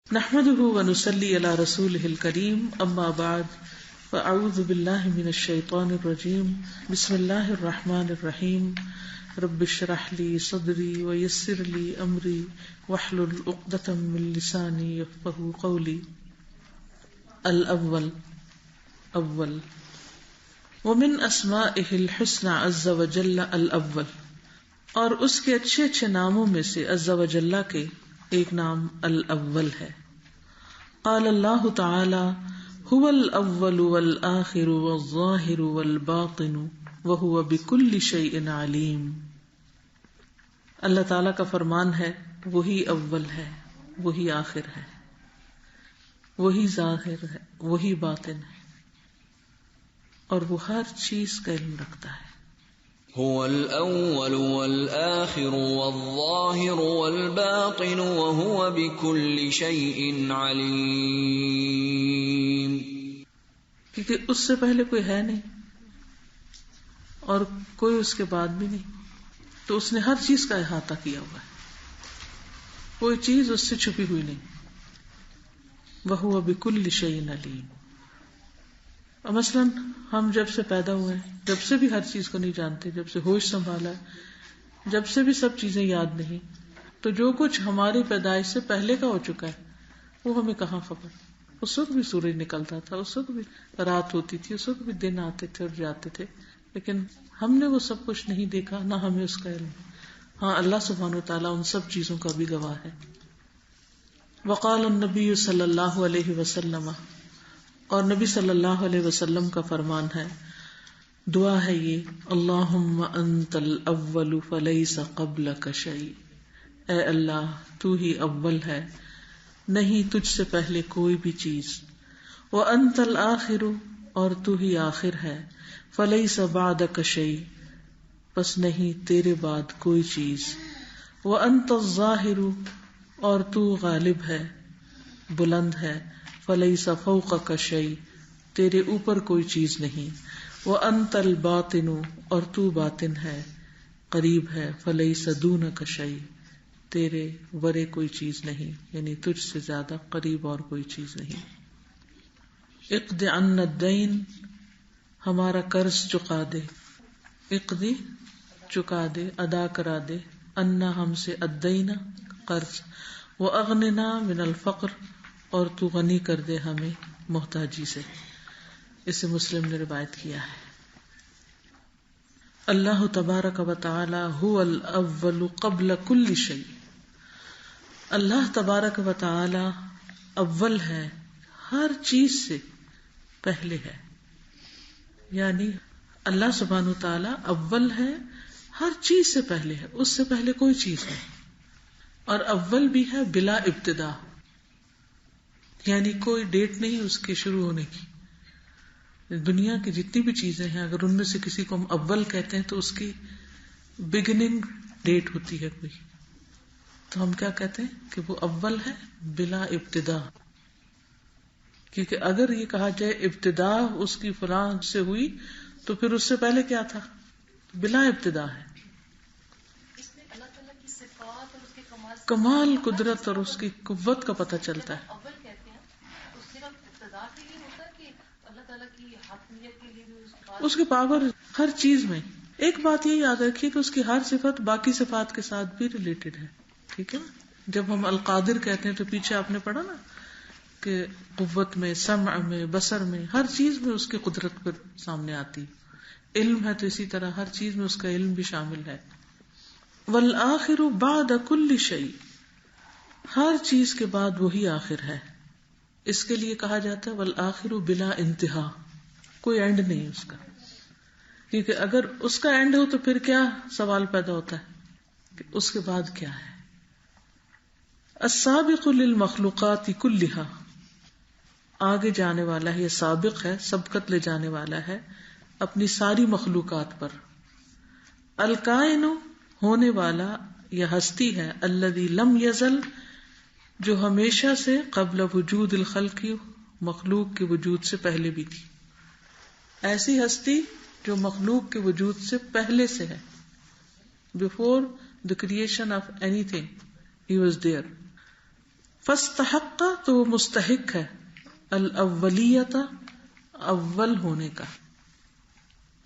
نحمده ونصلي على رسوله الكريم اما بعد فاعوذ بالله من الشيطان الرجيم بسم الله الرحمن الرحيم رب اشرح لي صدري ويسر لي امري واحلل عقدة من لساني يفقهوا قولي. الاول ومن اسمائه الحسنى عز وجل الاول، اور اس کے اچھے اچھے ناموں میں سے عز وجل کے ایک نام الاول ہے. قال اللہ تعالی هو الاول والآخر والظاہر والباطن وهو بكل شيء علیم. اللہ تعالی کا فرمان ہے وہی اول ہے، وہی آخر ہے، وہی ظاہر ہے، وہی باطن ہے، اور وہ ہر چیز کا علم رکھتا ہے. هو الأول والآخر والظاهر والباطن وهو بكل شيء عليم. کیونکہ اس سے پہلے کوئی ہے نہیں اور کوئی اس کے بعد بھی نہیں، تو اس نے ہر چیز کا احاطہ کیا ہوا ہے، کوئی چیز اس سے چھپی ہوئی نہیں. وهو بكل شيء عليم. مثلاً ہم جب سے پیدا ہوئے ہیں، جب سے بھی ہر چیز کو نہیں جانتے، جب سے ہوش سنبھالا ہے، جب سے بھی سب چیزیں یاد نہیں، تو جو کچھ ہماری پیدائش سے پہلے کا ہو چکا ہے وہ ہمیں کہاں خبر. اس وقت بھی سورج نکلتا تھا، اس وقت بھی رات ہوتی تھی، اس وقت بھی دن آتے تھے اور جاتے تھے، لیکن ہم نے وہ سب کچھ نہیں دیکھا، نہ ہمیں اس کا علم. ہاں، اللہ سبحانہ وتعالیٰ ان سب چیزوں کا بھی گواہ ہے. وقال النبی صلی اللہ علیہ وسلم، اور نبی صلی اللہ علیہ وسلم کا فرمان ہے، دعا ہے یہ، اللہم انت الاول فلیس قبلک شیء. اے اللہ، تو ہی اول ہے، نہیں تجھ سے پہلے کوئی بھی چیز. وانت الآخر، اور تو ہی آخر ہے، فلیس بعدک شیء، پس نہیں تیرے بعد کوئی چیز. وانت الظاہر، اور تو غالب ہے، بلند ہے، فلیس فوقک شیء، تیرے اوپر کوئی چیز نہیں. وانت الباطن، اور تو باطن ہے، قریب ہے، فلیس دونک شیء، تیرے ورے کوئی چیز نہیں، یعنی تجھ سے زیادہ قریب اور کوئی چیز نہیں. اقض عنا الدین، ہمارا قرض چکا دے. اقضی، چکا دے، ادا کرا دے. عنا، ہم سے، الدین، قرض. واغننا من الفقر، اور تو غنی کر دے ہمیں محتاجی سے. اسے مسلم نے روایت کیا ہے. اللہ تبارک و تعالی هو الاول قبل كل شيء. اللہ تبارک و تعالی اول ہے، ہر چیز سے پہلے ہے. یعنی اللہ سبحانہ و تعالی اول ہے، ہر چیز سے پہلے ہے، اس سے پہلے کوئی چیز نہیں. اور اول بھی ہے بلا ابتدا، یعنی کوئی ڈیٹ نہیں اس کے شروع ہونے کی. دنیا کی جتنی بھی چیزیں ہیں، اگر ان میں سے کسی کو ہم اول کہتے ہیں تو اس کی بگننگ ڈیٹ ہوتی ہے کوئی، تو ہم کیا کہتے ہیں کہ وہ اول ہے بلا ابتدا. کیونکہ اگر یہ کہا جائے ابتدا اس کی فلاں سے ہوئی تو پھر اس سے پہلے کیا تھا؟ بلا ابتدا ہے. کمال قدرت اور اس کی قوت کا پتہ چلتا ہے. اس کی پاور ہر چیز میں. ایک بات یہ یاد رکھیے کہ اس کی ہر صفت باقی صفات کے ساتھ بھی ریلیٹڈ ہے. ٹھیک ہے نا؟ جب ہم القادر کہتے ہیں تو پیچھے آپ نے پڑھا نا کہ قوت میں، سمع میں، بصر میں، ہر چیز میں اس کی قدرت پر سامنے آتی. علم ہے تو اسی طرح ہر چیز میں اس کا علم بھی شامل ہے. والآخر بعد کل شیء، ہر چیز کے بعد وہی آخر ہے. اس کے لیے کہا جاتا ہے والآخر بلا انتہا، کوئی اینڈ نہیں اس کا. کیونکہ اگر اس کا اینڈ ہو تو پھر کیا سوال پیدا ہوتا ہے کہ اس کے بعد کیا ہے. السابق للمخلوقات کلھا، آگے جانے والا ہے، یہ سابق ہے، سبقت لے جانے والا ہے اپنی ساری مخلوقات پر. الکائن، ہونے والا یا ہستی ہے، الذی لم یزل، جو ہمیشہ سے، قبل وجود الخلق، مخلوق کے وجود سے پہلے بھی تھی. ایسی ہستی جو مخلوق کے وجود سے پہلے سے ہے. Before the creation of anything he was there. فاستحق تو وہ مستحق ہے الاولیت اول ہونے کا،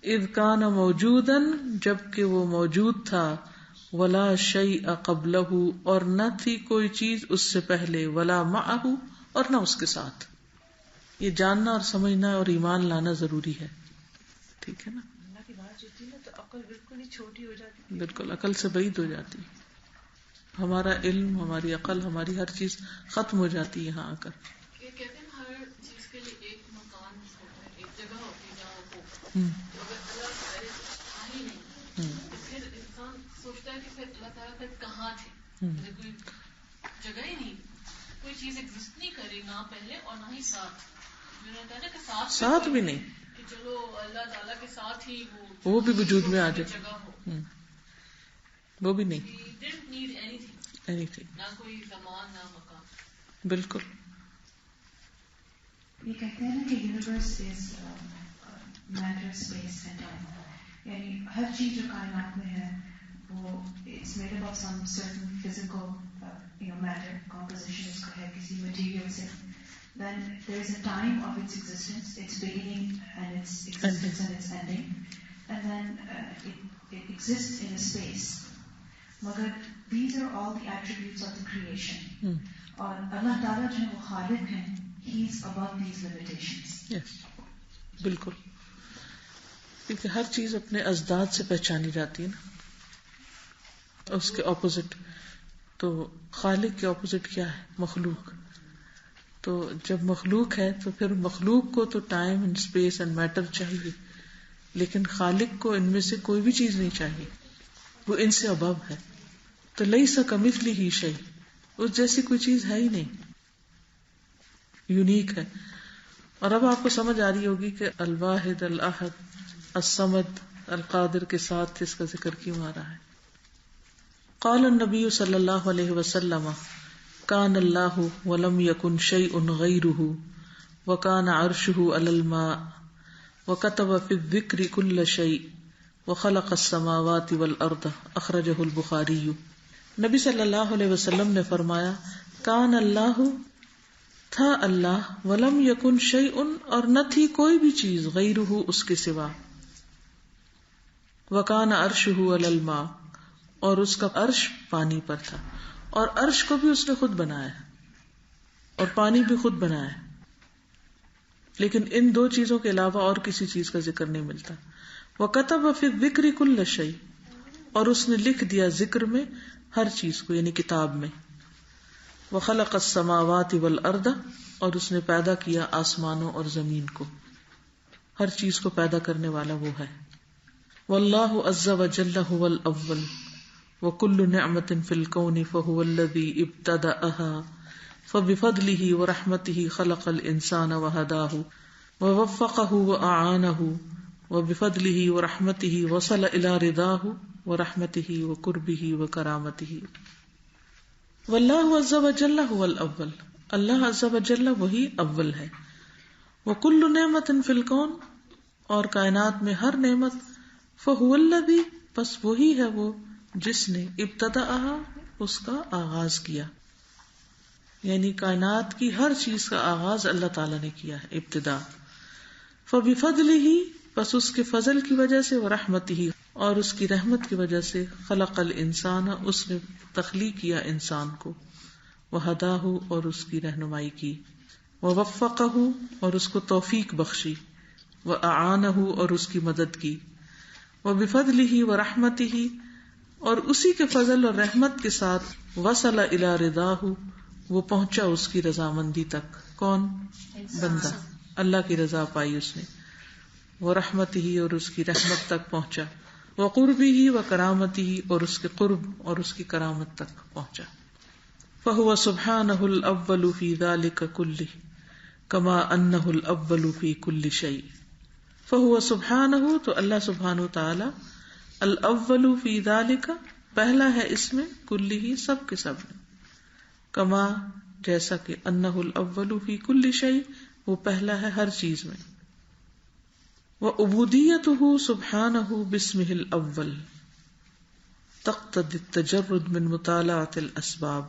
اذ کان موجودا جبکہ وہ موجود تھا، ولا شیء قبلہ اور نہ تھی کوئی چیز اس سے پہلے، ولا معہ اور نہ اس کے ساتھ. یہ جاننا اور سمجھنا اور ایمان لانا ضروری ہے. ٹھیک ہے نا؟ اللہ کی بات جو تھی نا تو عقل بالکل ہی چھوٹی ہو جاتی، بالکل عقل سے بعید ہو جاتی. ہمارا علم، ہماری عقل، ہماری ہر چیز ختم ہو جاتی ہے یہاں آ کر. یہ کہتے ہیں ہر چیز کے لیے ایک مکان ہوتا ہے، ایک جگہ ہوتی ہے جہاں وہ ہو. اگر اللہ پہلے تھا ہی نہیں تو پھر انسان سوچتا ہے کہ پھر اللہ تعالیٰ پھر کہاں تھے، کوئی جگہ ہی نہیں، کوئی چیز ایگزسٹ نہیں کرے، نہ پہلے اور نہ ہی ساتھ. ساتھ بھی نہیں کہ چلو اللہ تعالیٰ کے ساتھ ہی وہ بھی وجود میں آ جائے، جگہ ہو، وہ بھی نہیں. didn't need anything، نہ کوئی زمان نہ مکان. بالکل. یہ کہتے ہیں نا کہ universe is matter space and time, یعنی ہر چیز جو کائنات میں ہے وہ it's made up of some certain physical matter composition اس کا ہے کسی مٹیریل سے. Then there is a time of its existence, its beginning and its existence and its ending, and then it exists in a space. Magar these are all the attributes of the creation. اور اللہ تعالیٰ جو ہے وہ خالق ہیں، he is above these limitations. Yes, بالکل. کیونکہ ہر چیز اپنے ازداد سے پہچانی جاتی ہے نا، اس کے اپوزٹ. تو خالق کے اپوزٹ کیا ہے؟ مخلوق. تو جب مخلوق ہے تو پھر مخلوق کو تو time and space and matter چاہیے، لیکن خالق کو ان میں سے کوئی بھی چیز نہیں چاہیے، وہ ان سے ابو ہے. تو لیس کمثلہ شیء، اس جیسی کوئی چیز ہے ہی نہیں، یونیک ہے. اور اب آپ کو سمجھ آ رہی ہوگی کہ الواحد الاحد الصمد القادر کے ساتھ اس کا ذکر کیوں آ رہا ہے. قال النبی صلی اللہ علیہ وسلم کان اللہ ولم یکن شیء غیرہ وکان عرشہ علی الماء وکتب فی الذکر کل شیء وخلق السماوات والارض. اخرجہ البخاری. نبی صلی اللہ علیہ وسلم نے فرمایا کان اللہ، تھا اللہ، ولم یکن شیء اور نہ تھی کوئی بھی چیز، غیرہ اس کے سوا، وکان عرشہ علی الماء اور اس کا عرش پانی پر تھا. اور عرش کو بھی اس نے خود بنایا اور پانی بھی خود بنایا، لیکن ان دو چیزوں کے علاوہ اور کسی چیز کا ذکر نہیں ملتا. وَكَتَبَ فِي الذِّكْرِ كُلَّ شَيْءٍ اور اس نے لکھ دیا ذکر میں ہر چیز کو، یعنی کتاب میں. وَخَلَقَ السَّمَاوَاتِ وَالْأَرْضَ اور اس نے پیدا کیا آسمانوں اور زمین کو. ہر چیز کو پیدا کرنے والا وہ ہے. وَاللَّهُ عَزَّ وَجَلَّ هُوَ الْأَوَّلُ وَكُلُّ نِعْمَةٍ فِي الْكَوْنِ فَهُوَ الَّذِي ابْتَدَأَهَا فَبِفَضْلِهِ وَرَحْمَتِهِ خَلَقَ الْإِنسَانَ وَهَدَاهُ وَوَفَّقَهُ وَأَعَانَهُ وَبِفَضْلِهِ وَرَحْمَتِهِ وَصَلَ إِلَى رِضَاهُ وَرَحْمَتِهِ وَقُرْبِهِ وَكَرَامَتِهِ. وَاللَّهُ عَزَّ وَجَلَّ هُوَ الْأَوَّلُ، اللہ عز وجل وہی اول ہے. وَكُلُّ نِعْمَةٍ فِي الْكَوْنِ اور کائنات میں ہر نعمت، فَهُوَ الَّذِي بس وہی ہے وہ جس نے ابتداءها اس کا آغاز کیا، یعنی کائنات کی ہر چیز کا آغاز اللہ تعالیٰ نے کیا ہے، ابتدا. فَبِفَضْلِهِ بس اس کے فضل کی وجہ سے، وَرَحْمَتِهِ اور اس کی رحمت کی وجہ سے، خلق الانسان اس نے تخلیق کیا انسان کو، وَهَدَاهُ اور اس کی رہنمائی کی، وَوَفَّقَهُ اور اس کو توفیق بخشی، وَأَعَانَهُ اور اس کی مدد کی، وَبِفَضْلِهِ وَرَحْمَتِهِ اور اسی کے فضل اور رحمت کے ساتھ، وصل الی رضاہ وہ پہنچا اس کی رضامندی تک. کون؟ بندہ. اللہ کی رضا پائی اس نے. ورحمتہ اور اس کی رحمت تک پہنچا. وقربہ وکرامتہ اور اس کے قرب اور اس کی کرامت تک پہنچا. فہو سبحانہ الاول فی ذلک کلہ کما انہ الاول فی کل شیء. فہو سبحانہ تو اللہ سبحانہ تعالی، الاول فی ذالک پہلا ہے اس میں، کلی ہی سب کے سب میں، کما جیسا کہ انہ الاول فی کل شیء وہ پہلا ہے ہر چیز میں. وعبودیتہ سبحانہ باسمہ الاول تقتضی التجرد من مطالعة الاسباب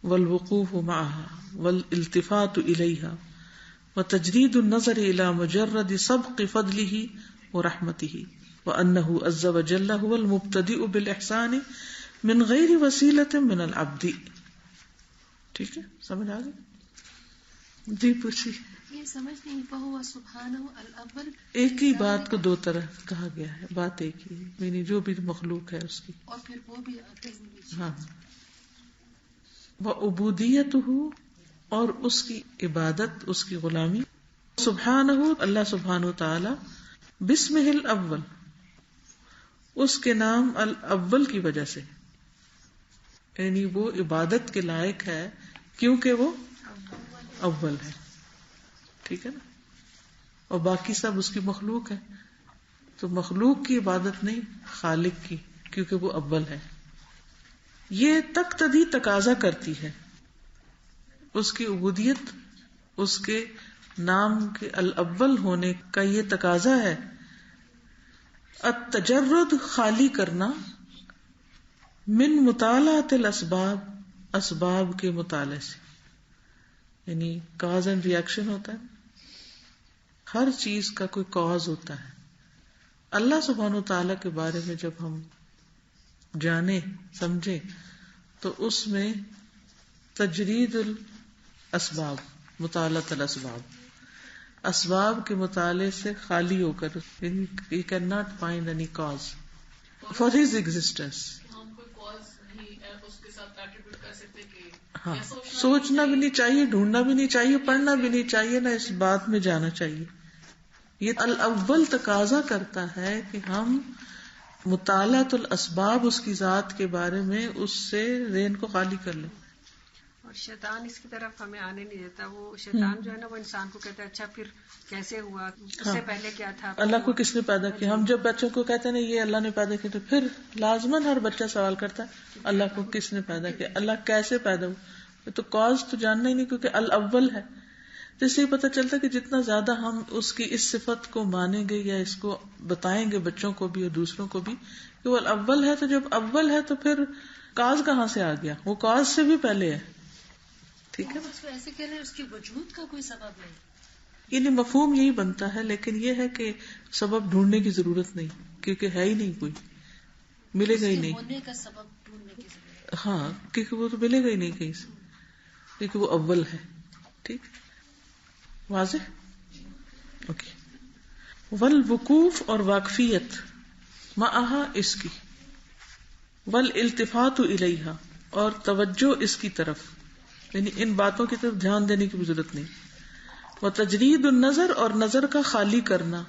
والوقوف معها والالتفات إليها وتجريد النظر إلى مجرد سبق فضله ورحمته وأنه عز وجل هو المبتدئ بالإحسان من غير وسيلة من العبد. ٹھیک ہے، سمجھ آ گئی؟ جی پوچھی. یہ سمجھ نہیں فہو سبحانہ الاول، ایک ہی بات کو دو طرح کہا گیا ہے، بات ایک ہی ہے، یعنی جو بھی مخلوق ہے اس کی، اور پھر وہ بھی آتے ہوئے ہاں، وعبودیتہ، اور اس کی عبادت، اس کی غلامی، سبحانہ، اللہ سبحانہ تعالی، بسمہ الاول، اس کے نام الاول کی وجہ سے، یعنی وہ عبادت کے لائق ہے کیونکہ وہ اول ہے. ٹھیک ہے نا؟ اور باقی سب اس کی مخلوق ہے، تو مخلوق کی عبادت نہیں، خالق کی، کیونکہ وہ اول ہے. یہ تقتضی تقاضا کرتی ہے، اس کی عبودیت اس کے نام کے الاول ہونے کا یہ تقاضا ہے، التجرد، خالی کرنا، من مطالعۃ الاسباب، اسباب کے مطالعے سے، یعنی کاز اینڈ ریئیکشن ہوتا ہے، ہر چیز کا کوئی کاز ہوتا ہے. اللہ سبحانہ وتعالی کے بارے میں جب ہم جانیں سمجھیں تو اس میں تجرید الاسباب، مطالعۃ الاسباب، اسباب کے مطالعے سے خالی ہو کر، you cannot find any cause for his existence. ہم کوئی کاز نہیں اس کے ساتھ ایٹریبیوٹ کر سکتے کہ ہاں، سوچنا بھی نہیں چاہیے، ڈھونڈنا بھی نہیں چاہیے، پڑھنا بھی نہیں چاہیے، نہ اس بات میں جانا چاہیے. یہ الاول تقاضا کرتا ہے کہ ہم مطالعۃ الاسباب، اس کی ذات کے بارے میں اس سے ذہن کو خالی کر لیں. اور شیطان اس کی طرف ہمیں آنے نہیں دیتا. وہ شیطان جو ہے نا، وہ انسان کو کہتا ہے اچھا پھر کیسے ہوا، اس سے پہلے کیا تھا، اللہ کو کس نے پیدا کیا. ہم جب بچوں کو کہتے ہیں نا یہ اللہ نے پیدا کیا، تو پھر لازماً ہر بچہ سوال کرتا ہے اللہ کو کس نے پیدا کیا، اللہ کیسے پیدا ہوا. تو کاز تو جاننا ہی نہیں، کیونکہ الاول ہے. تو اس سے پتہ چلتا ہے کہ جتنا زیادہ ہم اس کی اس صفت کو مانیں گے یا اس کو بتائیں گے بچوں کو بھی اور دوسروں کو بھی کہ وہ الاول ہے، تو جب اول ہے تو پھر کاز کہاں سے آ گیا، وہ کاز سے بھی پہلے ہے. ٹھیک ہے نا؟ اس کو ایسے کہہ رہے ہیں اس کے وجود کا کوئی سبب نہیں، یعنی مفہوم یہی بنتا ہے، لیکن یہ ہے کہ سبب ڈھونڈنے کی ضرورت نہیں، کیونکہ ہے ہی نہیں، کوئی ملے گا ہی نہیں. ہونے کا سبب ڈھونڈنے کی ضرورت. ہاں، کیونکہ وہ تو ملے گا ہی نہیں کہیں سے، کیونکہ وہ اول ہے. ٹھیک، واضح؟ اوکے. والوقوف، اور واقفیت، معہا، اس کی، والالتفات الیہا، اور توجہ اس کی طرف، یعنی ان باتوں کی طرف دھیان دینے کی بھی ضرورت نہیں. وتجرید النظر، اور نظر کا خالی کرنا،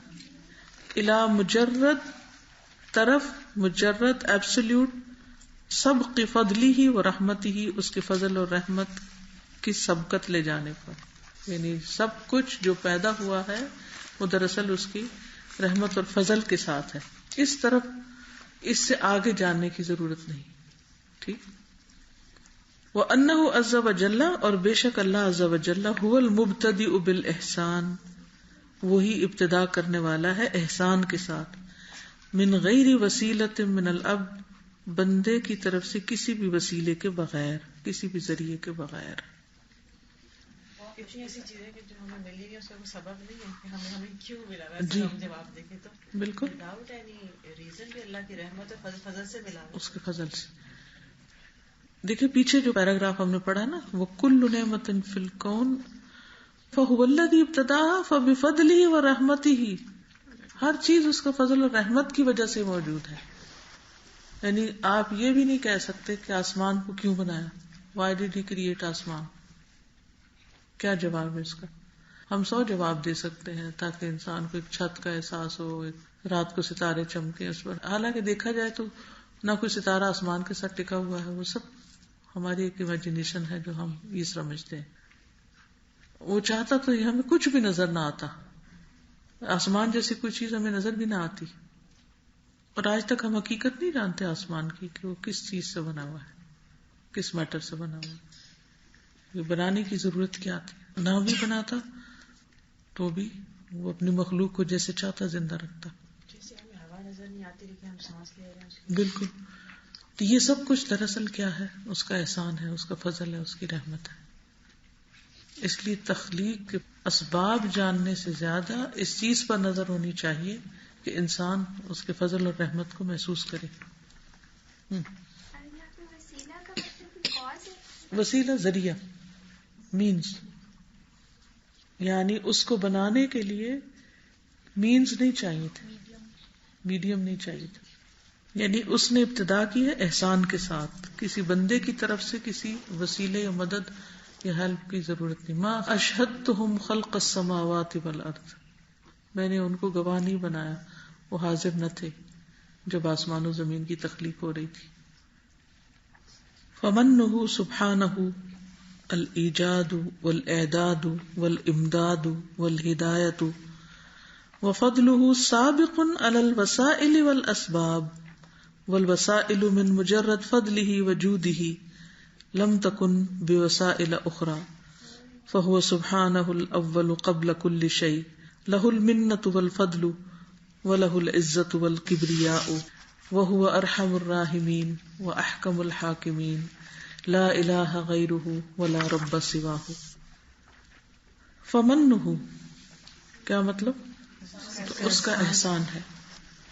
الی مجرد، طرف مجرد ایبسلیوٹ، سبق فضلہ و رحمتہ، اس کے فضل اور رحمت کی سبقت لے جانے پر، یعنی سب کچھ جو پیدا ہوا ہے وہ دراصل اس کی رحمت اور فضل کے ساتھ ہے. اس طرف اس سے آگے جاننے کی ضرورت نہیں. ٹھیک. وَأَنَّهُ عَزَّ وَجَلَّ، اور بے شک اللہ عز و جل، هو المبتدئ بالإحسان، وہی ابتدا کرنے والا ہے احسان کے ساتھ، من غیر وسیلۃ من العبد، بندے کی طرف سے کسی بھی وسیلے کے بغیر، کسی بھی ذریعے کے بغیر. کتنی ایسی چیزیں کہ جو ہمیں ملی نہیں، اس کا کوئی سبب نہیں ہے کہ ہمیں کیوں ملا. جی، ہم جواب دیکھیں تو بالکل وداؤٹ اینی ریزن بھی اللہ کی رحمت اور فضل سے ملا، اس کے فضل سے. دیکھیں پیچھے جو پیراگراف ہم نے پڑھا نا، وَكُلُّ نِعْمَةٍ فِي الْكَوْنِ فَهُوَ الَّذِي ابْتَدَاهَا فَبِفَضْلِهِ وَرَحْمَتِهِ، ہر چیز اس کا فضل اور رحمت کی وجہ سے موجود ہے. یعنی آپ یہ بھی نہیں کہہ سکتے کہ آسمان کو کیوں بنایا، وائی ڈیڈ ہی کریٹ آسمان. کیا جواب ہے اس کا؟ ہم 100 جواب دے سکتے ہیں تاکہ انسان کو ایک چھت کا احساس ہو، ایک رات کو ستارے چمکے اس پر. حالانکہ دیکھا جائے تو نہ کوئی ستارہ آسمان کے ساتھ ٹکا ہوا ہے، وہ سب ہماری ایک امیجنیشن ہے جو ہم یہ سمجھتے ہیں. وہ چاہتا تو ہمیں کچھ بھی نظر نہ آتا، آسمان جیسی کوئی چیز ہمیں نظر بھی نہ آتی. اور آج تک ہم حقیقت نہیں جانتے آسمان کی کہ وہ کس چیز سے بنا ہوا ہے، کس میٹر سے بنا ہوا ہے. یہ بنانے کی ضرورت کیا تھی؟ نہ بھی بناتا تو بھی وہ اپنی مخلوق کو جیسے چاہتا زندہ رکھتا. جیسے ہمیں ہوا نظر نہیں آتی لیکن ہم سانس لے رہے ہیں. بالکل. تو یہ سب کچھ دراصل کیا ہے؟ اس کا احسان ہے، اس کا فضل ہے، اس کی رحمت ہے. اس لیے تخلیق کے اسباب جاننے سے زیادہ اس چیز پر نظر ہونی چاہیے کہ انسان اس کے فضل اور رحمت کو محسوس کرے. وسیلہ ذریعہ، مینز، یعنی اس کو بنانے کے لیے مینز نہیں چاہیے تھے، میڈیم نہیں چاہیے تھا. یعنی اس نے ابتدا کی ہے احسان کے ساتھ، کسی بندے کی طرف سے کسی وسیلے یا مدد یا ہیلپ کی ضرورت نہیں. ما اشہدتہم خلق السماوات والارض، میں نے ان کو گواہ نہیں بنایا، وہ حاضر نہ تھے جب آسمان و زمین کی تخلیق ہو رہی تھی. فمنہ سبحانہ الایجاد والاعداد والامداد والہدایۃ وفضلہ سابق علی الوسائل والاسباب والوسائل من مجرد فضلہ وجودہ لم تکن بوسائل اخرى فهو سبحانہ الاول قبل كل شیء لہ المنۃ والفضل وله العزة والكبرياء وهو ارحم الراحمین واحکم الحاکمین لا الہ غیرہ ولا رب سواہ. فمنہ کیا مطلب؟ تو اس کا احسان ہے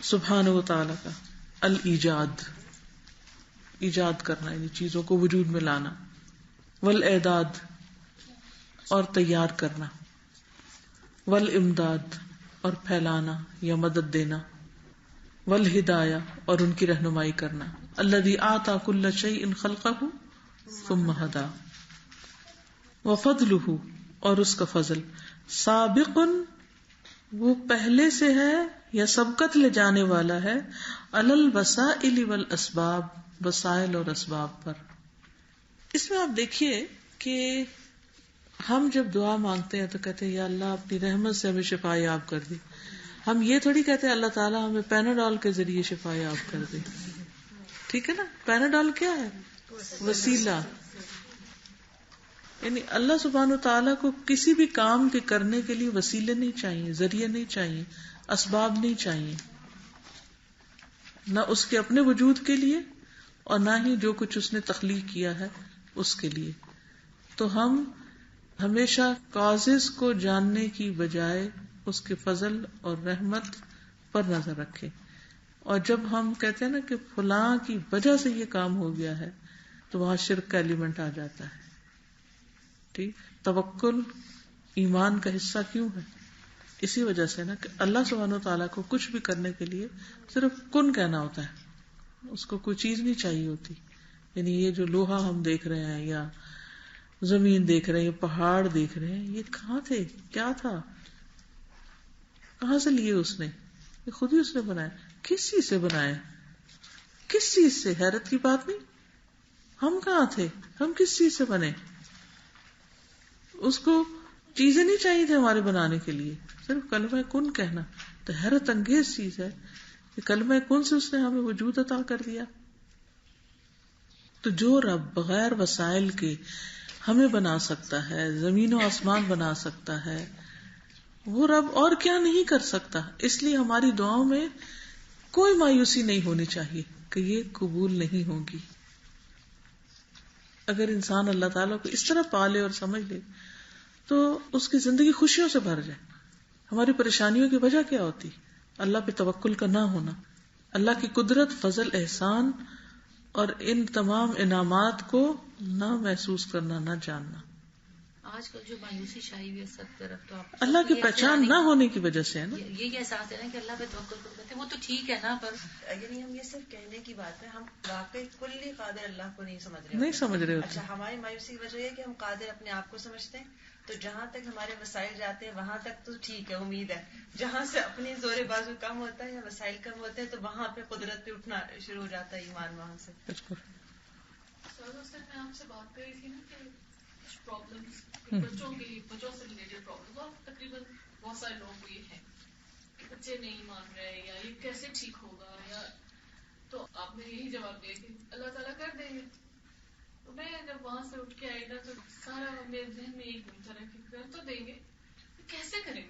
سبحانہ وتعالی کا. الایجاد، ایجاد کرنا یعنی چیزوں کو وجود میں لانا. والاعداد، اور تیار کرنا. والامداد، اور پھیلانا یا مدد دینا. والہدایہ، اور ان کی رہنمائی کرنا. الذی اعطى كل شیء خلقہ ثم ہدی. وفضلہ، اور اس کا فضل. سابق، وہ پہلے سے ہے یا سبقت لے جانے والا ہے. علی الوسائل والاسباب، وسائل اور اسباب پر. اس میں آپ دیکھیے کہ ہم جب دعا مانگتے ہیں تو کہتے ہیں یا اللہ اپنی رحمت سے ہمیں شفا یاب کر دی. ہم یہ تھوڑی کہتے ہیں اللہ تعالیٰ ہمیں پیناڈول کے ذریعے شفا یاب کر دے. ٹھیک ہے نا؟ پیناڈول کیا ہے؟ وسیلہ. یعنی اللہ سبحانہ و تعالیٰ کو کسی بھی کام کے کرنے کے لیے وسیلے نہیں چاہیے، ذریعے نہیں چاہیے، اسباب نہیں چاہیے، نہ اس کے اپنے وجود کے لیے اور نہ ہی جو کچھ اس نے تخلیق کیا ہے اس کے لیے. تو ہم ہمیشہ کازز کو جاننے کی بجائے اس کے فضل اور رحمت پر نظر رکھیں. اور جب ہم کہتے ہیں نا کہ فلاں کی وجہ سے یہ کام ہو گیا ہے تو وہاں شرک کا ایلیمنٹ آ جاتا ہے. ٹھیک، توکل ایمان کا حصہ کیوں ہے؟ اسی وجہ سے نا کہ اللہ سبحانہ و تعالیٰ کو کچھ بھی کرنے کے لیے صرف کن کہنا ہوتا ہے، اس کو کوئی چیز نہیں چاہیے ہوتی. یعنی یہ جو لوہا ہم دیکھ رہے ہیں یا زمین دیکھ رہے ہیں، پہاڑ دیکھ رہے ہیں، یہ کہاں تھے؟ کیا تھا؟ کہاں سے لیے اس نے؟ یہ خود ہی اس نے بنایا. کس چیز سے بنایا؟ کس چیز سے؟ حیرت کی بات نہیں. ہم کہاں تھے؟ ہم کس چیز سے بنے؟ اس کو چیزیں نہیں چاہیے تھے ہمارے بنانے کے لیے، صرف کلمہ کن کہنا. تو حیرت انگیز چیز ہے کہ کلمہ کن سے اس نے ہمیں وجود عطا کر دیا. تو جو رب بغیر وسائل کے ہمیں بنا سکتا ہے، زمین و آسمان بنا سکتا ہے، وہ رب اور کیا نہیں کر سکتا. اس لیے ہماری دعاؤں میں کوئی مایوسی نہیں ہونی چاہیے کہ یہ قبول نہیں ہوگی. اگر انسان اللہ تعالیٰ کو اس طرح پالے اور سمجھ لے تو اس کی زندگی خوشیوں سے بھر جائے. ہماری پریشانیوں کی وجہ کیا ہوتی؟ اللہ پہ توکل کا نہ ہونا، اللہ کی قدرت، فضل، احسان اور ان تمام انعامات کو نہ محسوس کرنا، نہ جاننا. آج کل جو مایوسی چھائی ہوئی ہے سب طرف، تو آپ اللہ کی پہچان نہ ہونے کی وجہ سے ہے نا. یہ احساس ہے نا کہ اللہ پہ توکل کرتے ہیں، وہ تو ٹھیک ہے نا، پر یعنی ہم یہ صرف کہنے کی بات ہے، ہم واقعی کلی قادر اللہ کو نہیں سمجھ رہے ہوتے. اچھا، ہماری مایوسی کی وجہ یہ کہ ہم قادر اپنے آپ کو سمجھتے ہیں. تو جہاں تک ہمارے وسائل جاتے ہیں وہاں تک تو ٹھیک ہے، امید ہے. جہاں سے اپنی زور بازو کم ہوتا ہے یا وسائل کم ہوتے ہیں تو وہاں پہ قدرت پہ اٹھنا شروع ہو جاتا ہے ایمان وہاں سے. میں آپ سے بات کر رہی تھی نا کہ کچھ پرابلمس بچوں سے ریلیٹڈ پرابلمس، اور تقریباً بہت سارے لوگوں کو یہ ہے کہ بچے نہیں مان رہے یا یہ کیسے ٹھیک ہوگا، یا تو آپ نے یہی جواب دیا کہ اللہ تعالیٰ کر دیں گے. تو میں جب وہاں سے اٹھ کے آئی نا تو سارا میرے ذہن میں ایک گھومتا رہا کہ کر تو دیں گے، کیسے کریں گے؟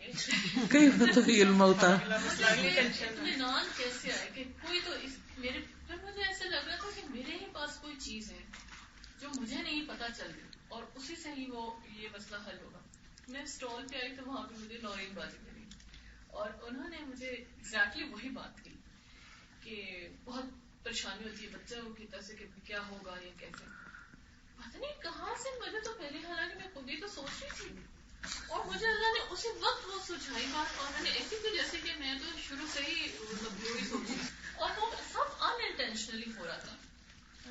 کئی علم ہوتا اطمینان کیسے آئے کہ کوئی تو میرے پھر مجھے ایسے لگ رہا تھا کہ میرے ہی پاس کوئی چیز ہے جو مجھے نہیں پتا چل رہی اور اسی سے ہی وہ یہ مسئلہ حل ہوگا. میں اسٹال پہ آئی تو وہاں پہ مجھے نورین بازی ملی اور انہوں نے مجھے ایگزیکٹلی وہی بات کی کہ بہت پریشانی ہوتی ہے بچوں کی طرف سے کہ کیا ہوگا یا کیسے. پتہ نہیں کہاں سے مجھے تو پہلے حالانکہ میں خود ہی تو سوچ رہی تھی اور مجھے اللہ نے اسی وقت وہ سجھائی بات اور میں نے ایسی تھی جیسے کہ میں تو شروع سے ہی مطلب وہی سوچی اور وہ سب انٹینشنلی ہو رہا تھا.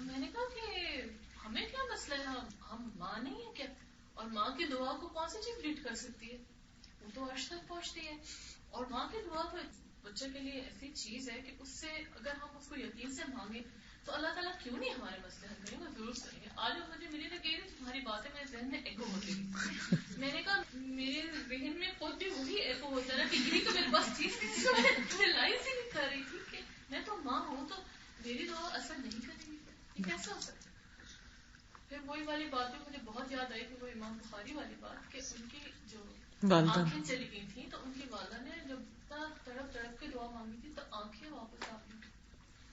میں نے کہا کہ ہمیں کیا مسئلہ ہے, ہم ماں نہیں ہے کیا, اور ماں کی دعا کو کون سی چیز بیٹ کر سکتی ہے, وہ تو عرش تک پہنچتی ہے. اور ماں کی دعا تو بچے کے لیے ایسی چیز ہے کہ اس سے اگر ہم اس کو یقین سے مانگیں تو اللہ تعالیٰ کیوں نہیں ہمارے مسئلے حل کریں گے, ضرور کریں گے. آج مجھے میری نے کہی تمہاری باتیں میرے ذہن میں ایکو ہوتی گئی. میں نے کہا میرے ذہن میں خود بھی وہی ایکو ہوتا رہا کہ یہی تو میرے پاس چیز تھی میں ریلائز ہی نہیں کر رہی تھی کہ میں تو ماں ہوں تو میری دعا اثر نہیں کرے گی, یہ کیسے ہو سکتا. پھر وہی والی بات بھی مجھے بہت یاد آئی کہ وہ امام بخاری والی بات کہ ان کی جو آنکھیں چلی گئی تھیں تو ان کی والدہ نے جب تڑپ تڑپ کے دعا مانگی تھی تو آنکھیں واپس آ گئی.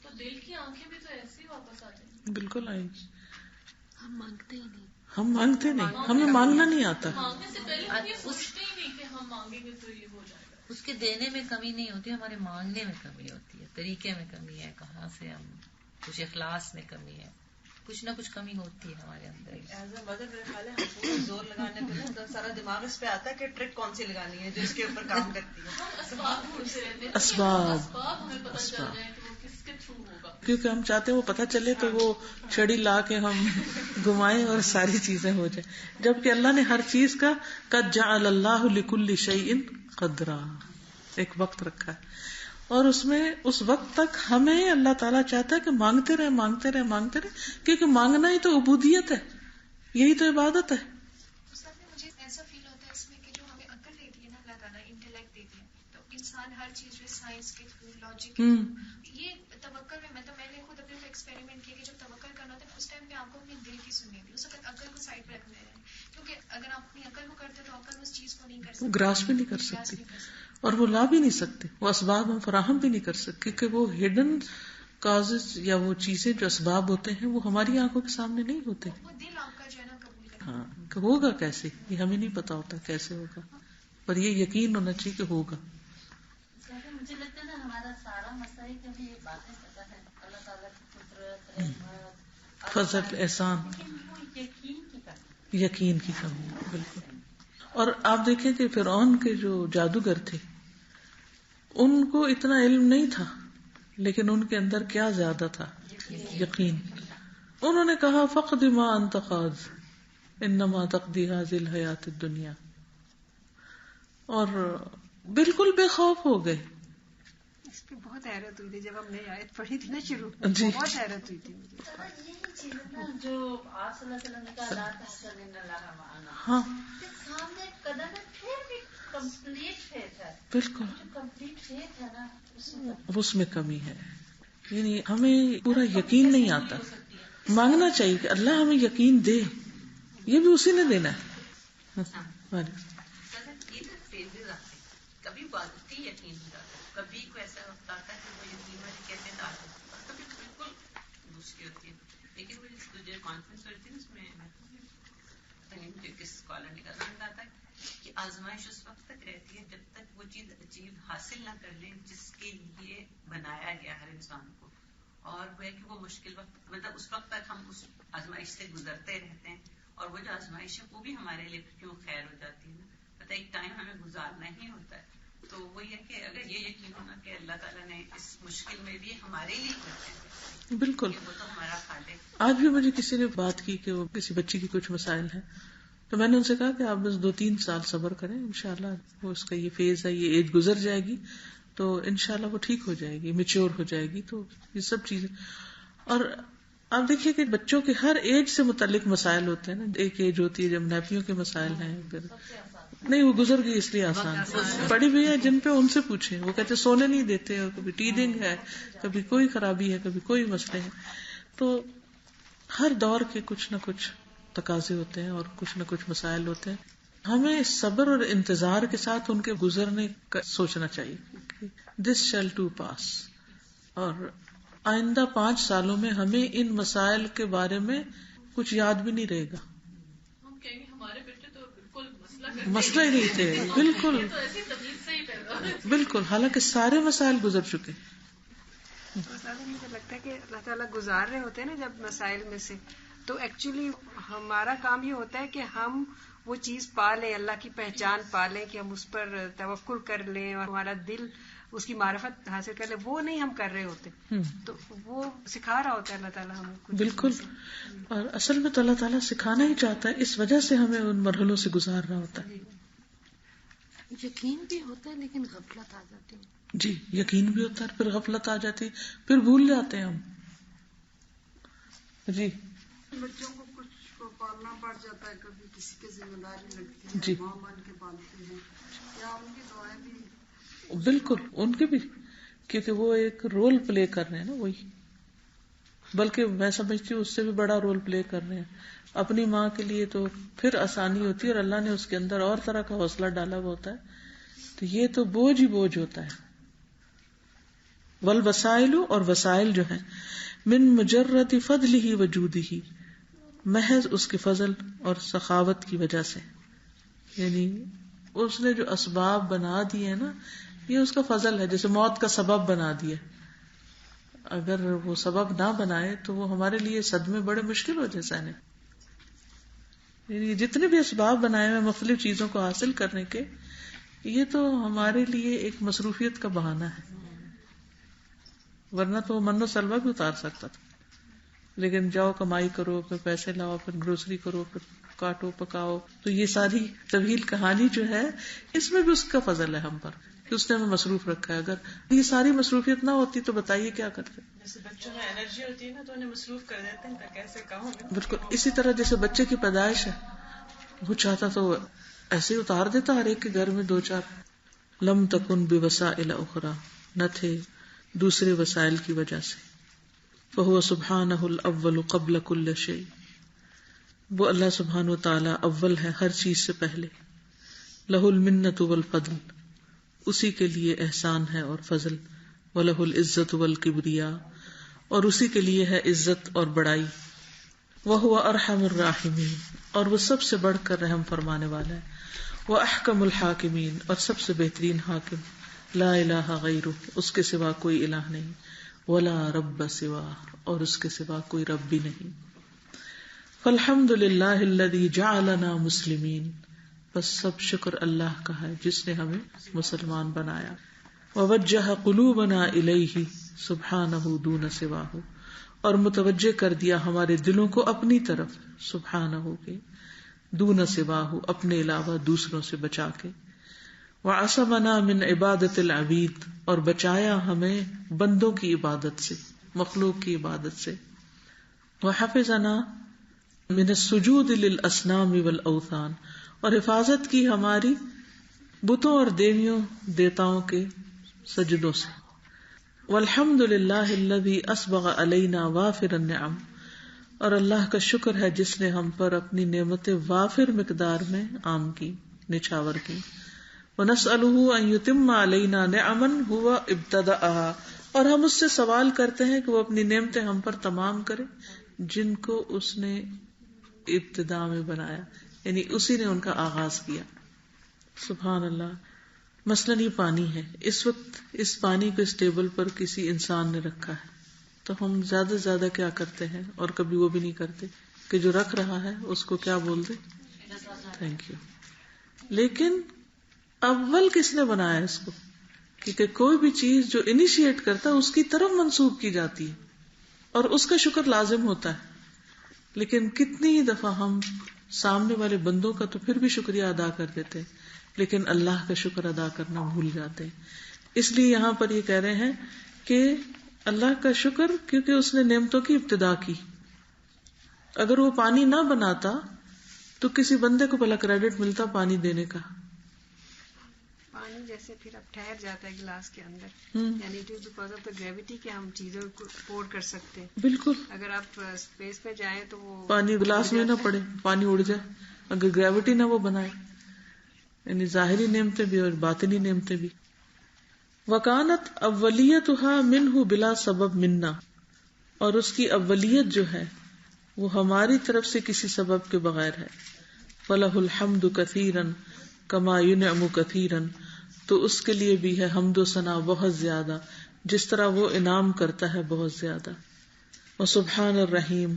تو دل کی آنکھیں بھی تو ایسے ہی واپس آ جائیں. بالکل آئیں. ہم مانگتے ہی نہیں, ہمیں مانگنا نہیں آتا. مانگنے سے پہلے ہم یہ سوچتے ہی نہیں کہ ہم مانگیں گے تو یہ ہو جائے گا. اس کے دینے میں کمی نہیں ہوتی, ہمارے مانگنے میں کمی ہوتی ہے, طریقے میں کمی ہے, کہاں سے ہم کچھ اخلاص میں کمی ہے, کچھ نہ کچھ کمی ہوتی ہے ہمارے اندر. ایز اے مدر میرے خیال ہے ہم پورا زور لگانے پہ نا سارا دماغ اس پہ آتا ہے کہ ٹرک کون سی لگانی ہے جو اس کے اوپر کام کرتی ہے. ہم اسباب ڈھونڈتے رہتے ہیں, اسباب ہمیں پتہ چل جائے کہ وہ کس کے تھرو ہوگا, کیونکہ ہم چاہتے ہیں وہ پتہ چلے تو وہ چھڑی لا کے ہم گھمائیں اور ساری چیزیں ہو جائیں, جبکہ اللہ نے ہر چیز کا قد جعل اللہ لکل شیء قدرا ایک وقت رکھا ہے, اور اس میں اس وقت تک ہمیں اللہ تعالیٰ چاہتا ہے کہ مانگتے رہے, کیونکہ مانگنا ہی تو عبودیت ہے, یہی تو عبادت ہے. مجھے ایسا فیل ہوتا ہے اس میں کہ جو ہمیں عقل دیتی ہے نا اللہ تعالیٰ, انٹلیکٹ دیتی ہے, تو انسان ہر چیز جو سائنس کے تھرو, لاجک کے تھرو, یہ توکل میں میں نے خود اپنے ایکسپیریمنٹ کیا کہ جب توکل کرنا ہوتا ہے اس ٹائم پہ آپ کو اپنے دل کی سننی ہوتی ہے, اس وقت عقل کو سائڈ پہ رکھنا ہے, کیونکہ اگر آپ اپنی عقل کو کرتے تو عقل اس چیز کو نہیں کر سکتی, گراس بھی نہیں کر سکتی اور وہ لا بھی نہیں سکتے, وہ اسباب ہم فراہم بھی نہیں کر سکتے, کیونکہ وہ ہڈن کازز یا وہ چیزیں جو اسباب ہوتے ہیں وہ ہماری آنکھوں کے سامنے نہیں ہوتے. وہ دل آپ کا جو ہے نا قبول کرے. ہاں کہ ہوگا کیسے, یہ ہمیں نہیں پتا ہوتا کیسے ہوگا, پر یہ یقین ہونا چاہیے کہ ہوگا. مجھے لگتا ہے نا ہمارا سارا مسئلہ ہے کہ ہمیں یہ باتیں پتا ہے اللہ تعالیٰ کی قدرت, رحمت, فضل, احسان, لیکن وہ یقین کی کمی. بالکل. اور آپ دیکھیں کہ فرعون کے جو جادوگر تھے ان کو اتنا علم نہیں تھا, لیکن ان کے اندر کیا زیادہ تھا, یقین. انہوں نے کہا فقد ما انت قاض انما تقضی هذه الحیات الدنیا, اور بالکل بے خوف ہو گئے. اس پہ بہت حیرت ہوئی تھی جب ہم نے آیت پڑھی تھی نا شروع, بہت حیرت ہوئی تھی مجھے. یہی چیز ہے نا جو آپ صلی اللہ علیہ وسلم نے کہا لا تحزن ان اللہ معنا, ہاں سامنے ایک قدم ہے پھر بھی کمپلیٹ فیتھ ہے. بالکل, جو کمپلیٹ فیتھ ہے نا اس میں کمی ہے. یعنی ہمیں پورا یقین نہیں آتا. مانگنا چاہیے کہ اللہ ہمیں یقین دے, یہ بھی اسی نے دینا ہے. کبھی بادتی یقین ہو جاتا ہے, کبھی کوئی ایسا وقت آتا ہے کہ وہ یقین والی کیفیت آ جاتی ہے, کبھی بالکل دوسری ہوتی ہے. لیکن وہ جو کانفرنس ہوتی ہے نا اس میں مجھے کس اسکالر نے کہا تھا کہ آزمائش اس وقت تک رہتی ہے جب تک وہ چیز اچیو حاصل نہ کر لیں جس کے لیے بنایا گیا ہر انسان کو, اور وہ ہے کہ وہ مشکل وقت مطلب اس وقت تک ہم اس آزمائش سے گزرتے رہتے ہیں, اور وہ جو آزمائش ہے وہ بھی ہمارے لیے کیوں خیر ہو جاتی ہے نا, پتہ ایک ٹائم ہمیں گزارنا ہی ہوتا ہے. تو وہ یہ کہ اگر یہ یقین ہونا کہ اللہ تعالیٰ نے اس مشکل میں بھی ہمارے لیے کرتے ہیں, بالکل. وہ تو ہمارا خالق. آج بھی مجھے کسی نے بات کی کہ وہ کسی بچی کی کچھ مسائل ہیں, تو میں نے ان سے کہا کہ آپ بس 2-3 سال صبر کریں, انشاءاللہ وہ اس کا یہ فیز ہے, یہ ایج گزر جائے گی تو انشاءاللہ وہ ٹھیک ہو جائے گی, میچور ہو جائے گی. تو یہ سب چیزیں, اور آپ دیکھیے کہ بچوں کے ہر ایج سے متعلق مسائل ہوتے ہیں نا. ایک ایج ہوتی ہے جب نیپیوں کے مسائل ہیں, پھر نہیں وہ گزر گئی اس لیے آسان. بڑی بھی ہے جن پہ ان سے پوچھیں, وہ کہتے سونے نہیں دیتے, اور کبھی ٹیدنگ ہے, کبھی کوئی خرابی ہے, کبھی کوئی مسئلے ہیں. تو ہر دور کے کچھ نہ کچھ تقاضے ہوتے ہیں اور کچھ نہ کچھ مسائل ہوتے ہیں. ہمیں صبر اور انتظار کے ساتھ ان کے گزرنے کا سوچنا چاہیے. دس شیل ٹو پاس, اور آئندہ 5 سالوں میں ہمیں ان مسائل کے بارے میں کچھ یاد بھی نہیں رہے گا. ہم کہیں گے ہمارے بیٹے تو بالکل مسئلہ ہی نہیں تھے. بالکل بالکل، حالانکہ سارے مسائل گزر چکے. مجھے لگتا ہے کہ اللہ تعالیٰ گزار رہے ہوتے ہیں نا جب مسائل میں سے، تو ایکچولی ہمارا کام یہ ہوتا ہے کہ ہم وہ چیز پا لیں، اللہ کی پہچان پا لیں، کہ ہم اس پر توکل کر لیں اور ہمارا دل اس کی معرفت حاصل کر لیں. وہ نہیں ہم کر رہے ہوتے، تو وہ سکھا رہا ہوتا ہے اللہ تعالیٰ ہمیں. بالکل. اور اصل میں تو اللہ تعالیٰ سکھانا ہی چاہتا ہے، اس وجہ سے ہمیں ان مرحلوں سے گزار رہا ہوتا ہے. یقین بھی ہوتا ہے لیکن غفلت آ جاتی ہے. جی، یقین بھی ہوتا ہے، پھر غفلت آ جاتی، پھر بھول جاتے ہیں ہم. جی، بچوں کو کچھ پالنا پڑ جاتا ہے، کبھی کسی کی ذمہ داری لگتی ہے، جی، ماں بن کے پالتے ہیں، کیا ان کی دعائیں بھی؟ بالکل، ان کے بھی، کیونکہ وہ ایک رول پلے کر رہے ہیں نا، وہی، بلکہ میں سمجھتی ہوں اس سے بھی بڑا رول پلے کر رہے ہیں. اپنی ماں کے لیے تو پھر آسانی ہوتی ہے، اور اللہ نے اس کے اندر اور طرح کا حوصلہ ڈالا ہوا ہوتا ہے، تو یہ تو بوجھ ہی بوجھ ہوتا ہے. والوسائل، اور وسائل جو ہیں، من مجرد فضلہ وجودہ، محض اس کے فضل اور سخاوت کی وجہ سے، یعنی اس نے جو اسباب بنا دیے ہیں نا، یہ اس کا فضل ہے. جیسے موت کا سبب بنا دیا، اگر وہ سبب نہ بنائے تو وہ ہمارے لیے صدمے بڑے مشکل ہو جائے سہنے. یعنی جتنے بھی اسباب بنائے ہوئے مختلف چیزوں کو حاصل کرنے کے، یہ تو ہمارے لیے ایک مصروفیت کا بہانہ ہے، ورنہ تو وہ من و سلوہ بھی اتار سکتا تھا. لیکن جاؤ کمائی کرو، پھر پیسے لاؤ، پھر گروسری کرو، پھر کاٹو پکاؤ. تو یہ ساری طویل کہانی جو ہے، اس میں بھی اس کا فضل ہے ہم پر کہ اس نے ہمیں مصروف رکھا ہے. اگر یہ ساری مصروفیت نہ ہوتی تو بتائیے کیا کرتے. جیسے بچوں میں انرجی ہوتی ہے نا، تو انہیں مصروف کر دیتے ہیں، کیسے کہوں. بالکل اسی طرح جیسے بچے کی پیدائش ہے، وہ چاہتا تو ایسے ہی اتار دیتا ہر ایک کے گھر میں 2-4. لم تکن بوسائل اخرى، نہ تھے دوسرے وسائل کی وجہ سے. فهو سبحانہ الاول قبل کل شیء، وہ اللہ سبحانہ وتعالی اول ہے ہر چیز سے پہلے. لہ المنۃ والفضل، اسی کے لیے احسان ہے اور فضل. ولہ العزت والکبریاء، اور اسی کے لیے ہے عزت اور بڑائی. وہو ارحم الراحمین، اور وہ سب سے بڑھ کر رحم فرمانے والا ہے. واحکم الحاکمین، اور سب سے بہترین حاکم. لا الہ غیرہ، اس کے سوا کوئی الہ نہیں. ولا رب سوا، اور اس کے سوا کوئی رب بھی نہیں. فالحمد للہ الذی جعلنا مسلمین، بس سب شکر اللہ کا ہے جس نے ہمیں مسلمان بنایا. ووجہ قلوبنا الیہ سبحانہ دون سواہ، اور متوجہ کر دیا ہمارے دلوں کو اپنی طرف، سبحانہ کے، دون سواہ، اپنے علاوہ دوسروں سے بچا کے. وعصمنا من عبادت العبید، اور بچایا ہمیں بندوں کی عبادت سے، مخلوق کی عبادت سے. وحفظنا من السجود للاصنام والاوثان، اور حفاظت کی ہماری بتوں اور دیوتاؤں کے سجدوں سے. والحمد للہ الذی اسبغ علینا وافر النعم، اور اللہ کا شکر ہے جس نے ہم پر اپنی نعمتیں وافر مقدار میں عام کی، نچھاور کی. ونسألہ ان یتم علینا نعما هو ابتدأها، اور ہم اس سے سوال کرتے ہیں کہ وہ اپنی نعمتیں ہم پر تمام کرے جن کو اس نے ابتدا میں بنایا، یعنی اسی نے ان کا آغاز کیا. سبحان اللہ. مثلاً یہ پانی ہے، اس وقت اس پانی کو اس ٹیبل پر کسی انسان نے رکھا ہے، تو ہم زیادہ سے زیادہ کیا کرتے ہیں، اور کبھی وہ بھی نہیں کرتے کہ جو رکھ رہا ہے اس کو کیا بول دے، تھینک یو. لیکن اول کس نے بنایا اس کو؟ کیونکہ کوئی بھی چیز جو انیشیٹ کرتا ہے اس کی طرف منسوب کی جاتی ہے اور اس کا شکر لازم ہوتا ہے. لیکن کتنی ہی دفعہ ہم سامنے والے بندوں کا تو پھر بھی شکریہ ادا کر دیتے ہیں، لیکن اللہ کا شکر ادا کرنا بھول جاتے ہیں. اس لیے یہاں پر یہ کہہ رہے ہیں کہ اللہ کا شکر، کیونکہ اس نے نعمتوں کی ابتدا کی. اگر وہ پانی نہ بناتا تو کسی بندے کو بھلا کریڈٹ ملتا پانی دینے کا؟ پانی جیسے پھر اب ٹھہر جاتا ہے گلاس کے اندر، یعنی it is because of the gravity کہ ہم چیزوں کو پور کر سکتے ہیں. بالکل. اگر آپ اسپیس پہ جائیں تو وہ پانی گلاس میں نہ پڑے، پانی اڑ جائے. اگر گریویٹی نہ وہ بنائے، یعنی ظاہری نعمتیں بھی اور باطنی نعمتیں بھی. وکانت اولیتها منہ بلا سبب منا، اور اس کی اولیت جو ہے وہ ہماری طرف سے کسی سبب کے بغیر ہے. فَلَهُ الْحَمْدُ كَثِيرًا كَمَا يُنْعِمُ كَثِيرًا، تو اس کے لیے بھی ہے حمد و ثنا بہت زیادہ جس طرح وہ انعام کرتا ہے بہت زیادہ. وَسُبْحَانَ الرَّحِيمِ،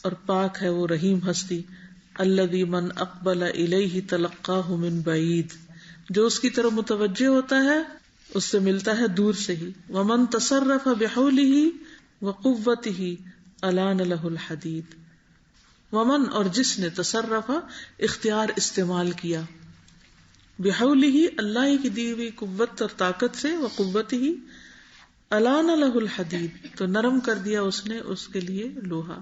اور پاک ہے وہ رحیم ہستی. الذی من اقبل الیہ تلقاہ من بعید، جو اس کی طرف متوجہ ہوتا ہے اس سے ملتا ہے دور سے ہی. ومن تصرف بحولہ وقوتہ الان لہ الحدید. ومن، اور جس نے تصرف اختیار استعمال کیا، بحولہ اللہ کی دی ہوئی قوت اور طاقت سے، وقوتہ الان لہ الحدید، تو نرم کر دیا اس نے اس کے لیے لوہا.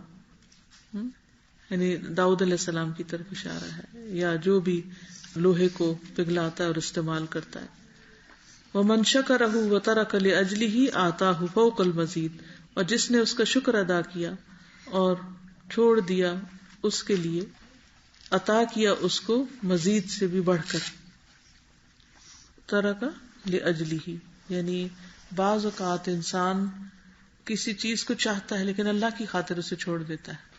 یعنی داؤد علیہ السلام کی طرف اشارہ ہے، یا جو بھی لوہے کو پگھلاتا ہے اور استعمال کرتا ہے. وَمَن شَكَرَهُ وَتَرَكَ لِأَجْلِهِ آتَاهُ فَوْقَ الْمَزِيدِ، اور جس نے اس کا شکر ادا کیا اور چھوڑ دیا اس کے لیے، عطا کیا اس کو مزید سے بھی بڑھ کر. تَرَكَ لِأَجْلِهِ، یعنی بعض اوقات انسان کسی چیز کو چاہتا ہے لیکن اللہ کی خاطر اسے چھوڑ دیتا ہے.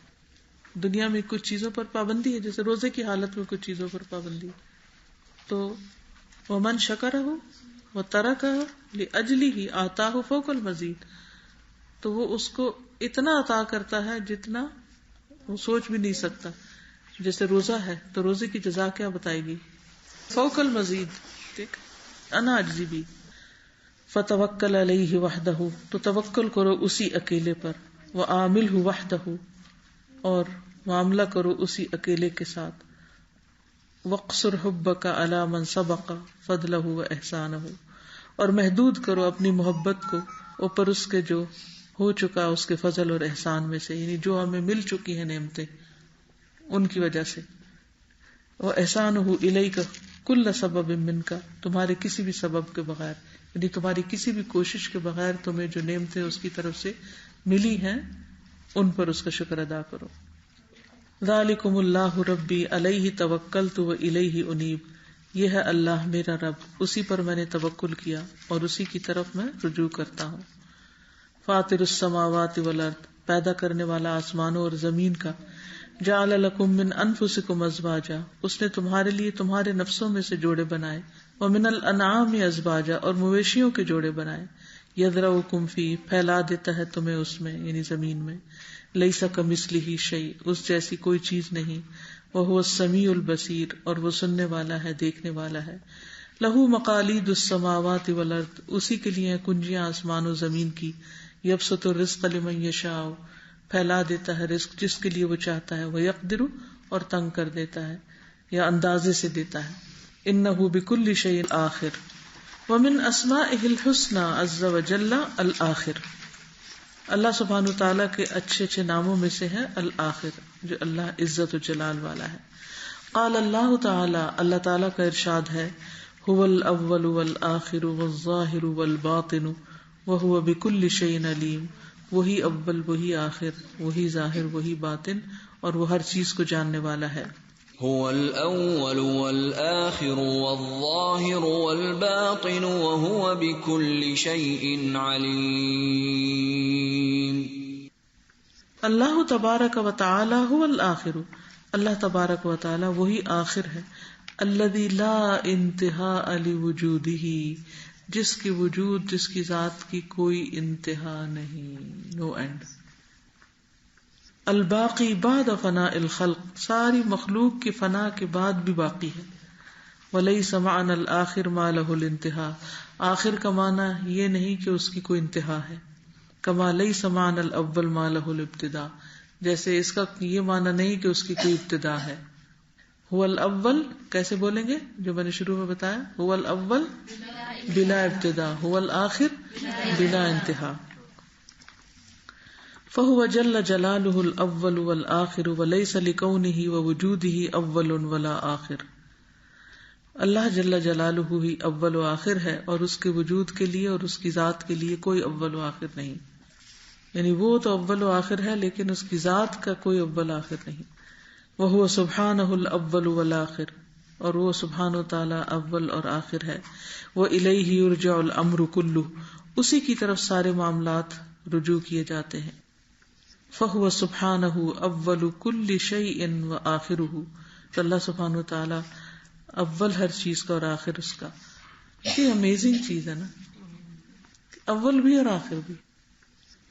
دنیا میں کچھ چیزوں پر پابندی ہے، جیسے روزے کی حالت میں کچھ چیزوں پر پابندی. تو ومن شکرہ وترکہ لأجلہ آتاہ فوق المزید، تو وہ اس کو اتنا عطا کرتا ہے جتنا وہ سوچ بھی نہیں سکتا. جیسے روزہ ہے تو روزے کی جزا کیا بتائے گی؟ فوق المزید. ٹھیک، انا اجزی بھی. فتوکل علیہ وحدہ، تو توکل کرو اسی اکیلے پر. وعاملہ وحدہ، اور معاملہ کرو اسی اکیلے کے ساتھ. وقصر حبک علی من سبق فضلہ و احسانہ، اور محدود کرو اپنی محبت کو اوپر اس کے جو ہو چکا اس کے فضل اور احسان میں سے، یعنی جو ہمیں مل چکی ہیں نعمتیں ان کی وجہ سے. واحسانہ الیک کل سبب منک، تمہارے کسی بھی سبب کے بغیر، یعنی تمہاری کسی بھی کوشش کے بغیر تمہیں جو نعمتیں اس کی طرف سے ملی ہیں ان پر اس کا شکر ادا کرو. ذالکم اللہ ربی علیہ توکلت و الیہ انیب، یہ ہے اللہ میرا رب، اسی پر میں نے توکل کیا اور اسی کی طرف میں رجوع کرتا ہوں. فاطر السماوات والارض، پیدا کرنے والا آسمانوں اور زمین کا. جعل لکم من انفسکم ازواجا، اس نے تمہارے لیے تمہارے نفسوں میں سے جوڑے بنائے. ومن الانعام ازواجا، اور مویشیوں کے جوڑے بنائے. یذرؤکم فی، پھیلا دیتا ہے تمہیں اس میں، یعنی زمین میں. لیس کمثلہ شیء، اس جیسی کوئی چیز نہیں. وہو السمیع البصیر، اور وہ سننے والا ہے، دیکھنے والا ہے. لہ مقالید السماوات والارض، اسی کے لیے کنجیاں آسمان و زمین کی. یبسط الرزق لمن یشاء، پھیلا دیتا ہے رزق جس کے لیے وہ چاہتا ہے. ویقدر، اور تنگ کر دیتا ہے یا اندازے سے دیتا ہے. انہ بکل شیء آخر. ومن اسمائہ الحسنی عز وجل الآخر، اللہ سبحانہ وتعالیٰ کے اچھے اچھے ناموں میں سے ہے الآخر، جو اللہ عزت و جلال والا ہے. قال اللہ تعالی، اللہ تعالیٰ کا ارشاد ہے، هو الاول والآخر والظاہر والباطن وهو بكل شیء علیم، وہی اول، وہی آخر، وہی ظاہر، وہی باطن، اور وہ ہر چیز کو جاننے والا ہے. هو الأول والآخر والظاهر والباطن وهو بكل شيء عليم. اللہ تبارک و تعالی هو الآخر، اللہ تبارک و تعالی وہی آخر ہے. الذي لا انتہاء لوجودہ، جس کی وجود، جس کی ذات کی کوئی انتہا نہیں، نو اینڈ. الباقی بعد فناء الخلق، ساری مخلوق کی فنا کے بعد بھی باقی ہے. ولیس معنی الآخر ما له الانتہاء، آخر کا معنی یہ نہیں کہ اس کی کوئی انتہا ہے. کما لیس معنی الاول ما له الابتداء، جیسے اس کا یہ معنی نہیں کہ اس کی کوئی ابتدا ہے. هو الاول کیسے بولیں گے؟ جو میں نے شروع میں بتایا، هو الاول بلا ابتداء، هو الآخر بلا انتہا. فهو جل جلالہ الاول والآخر وليس لکونہ ووجودہ اول ولا آخر. اللہ جل جلالہ ہی اول و آخر ہے، اور اس کے وجود کے لیے اور اس کی ذات کے لیے کوئی اول و آخر نہیں. یعنی وہ تو اول و آخر ہے لیکن اس کی ذات کا کوئی اول آخر نہیں. وہو سبحانہ الاول والآخر، اور وہ سبحانہ تعالی اول اور آخر ہے. وإلیہ یرجع الامر کلہ، اسی کی طرف سارے معاملات رجوع کیے جاتے ہیں. فهو سبحانہ اول کل شیء وآخرہ، تو اللہ سبحانہ وتعالی اول ہر چیز کا اور آخر اس کا. یہ امیزنگ چیز ہے نا، اول بھی اور آخر بھی.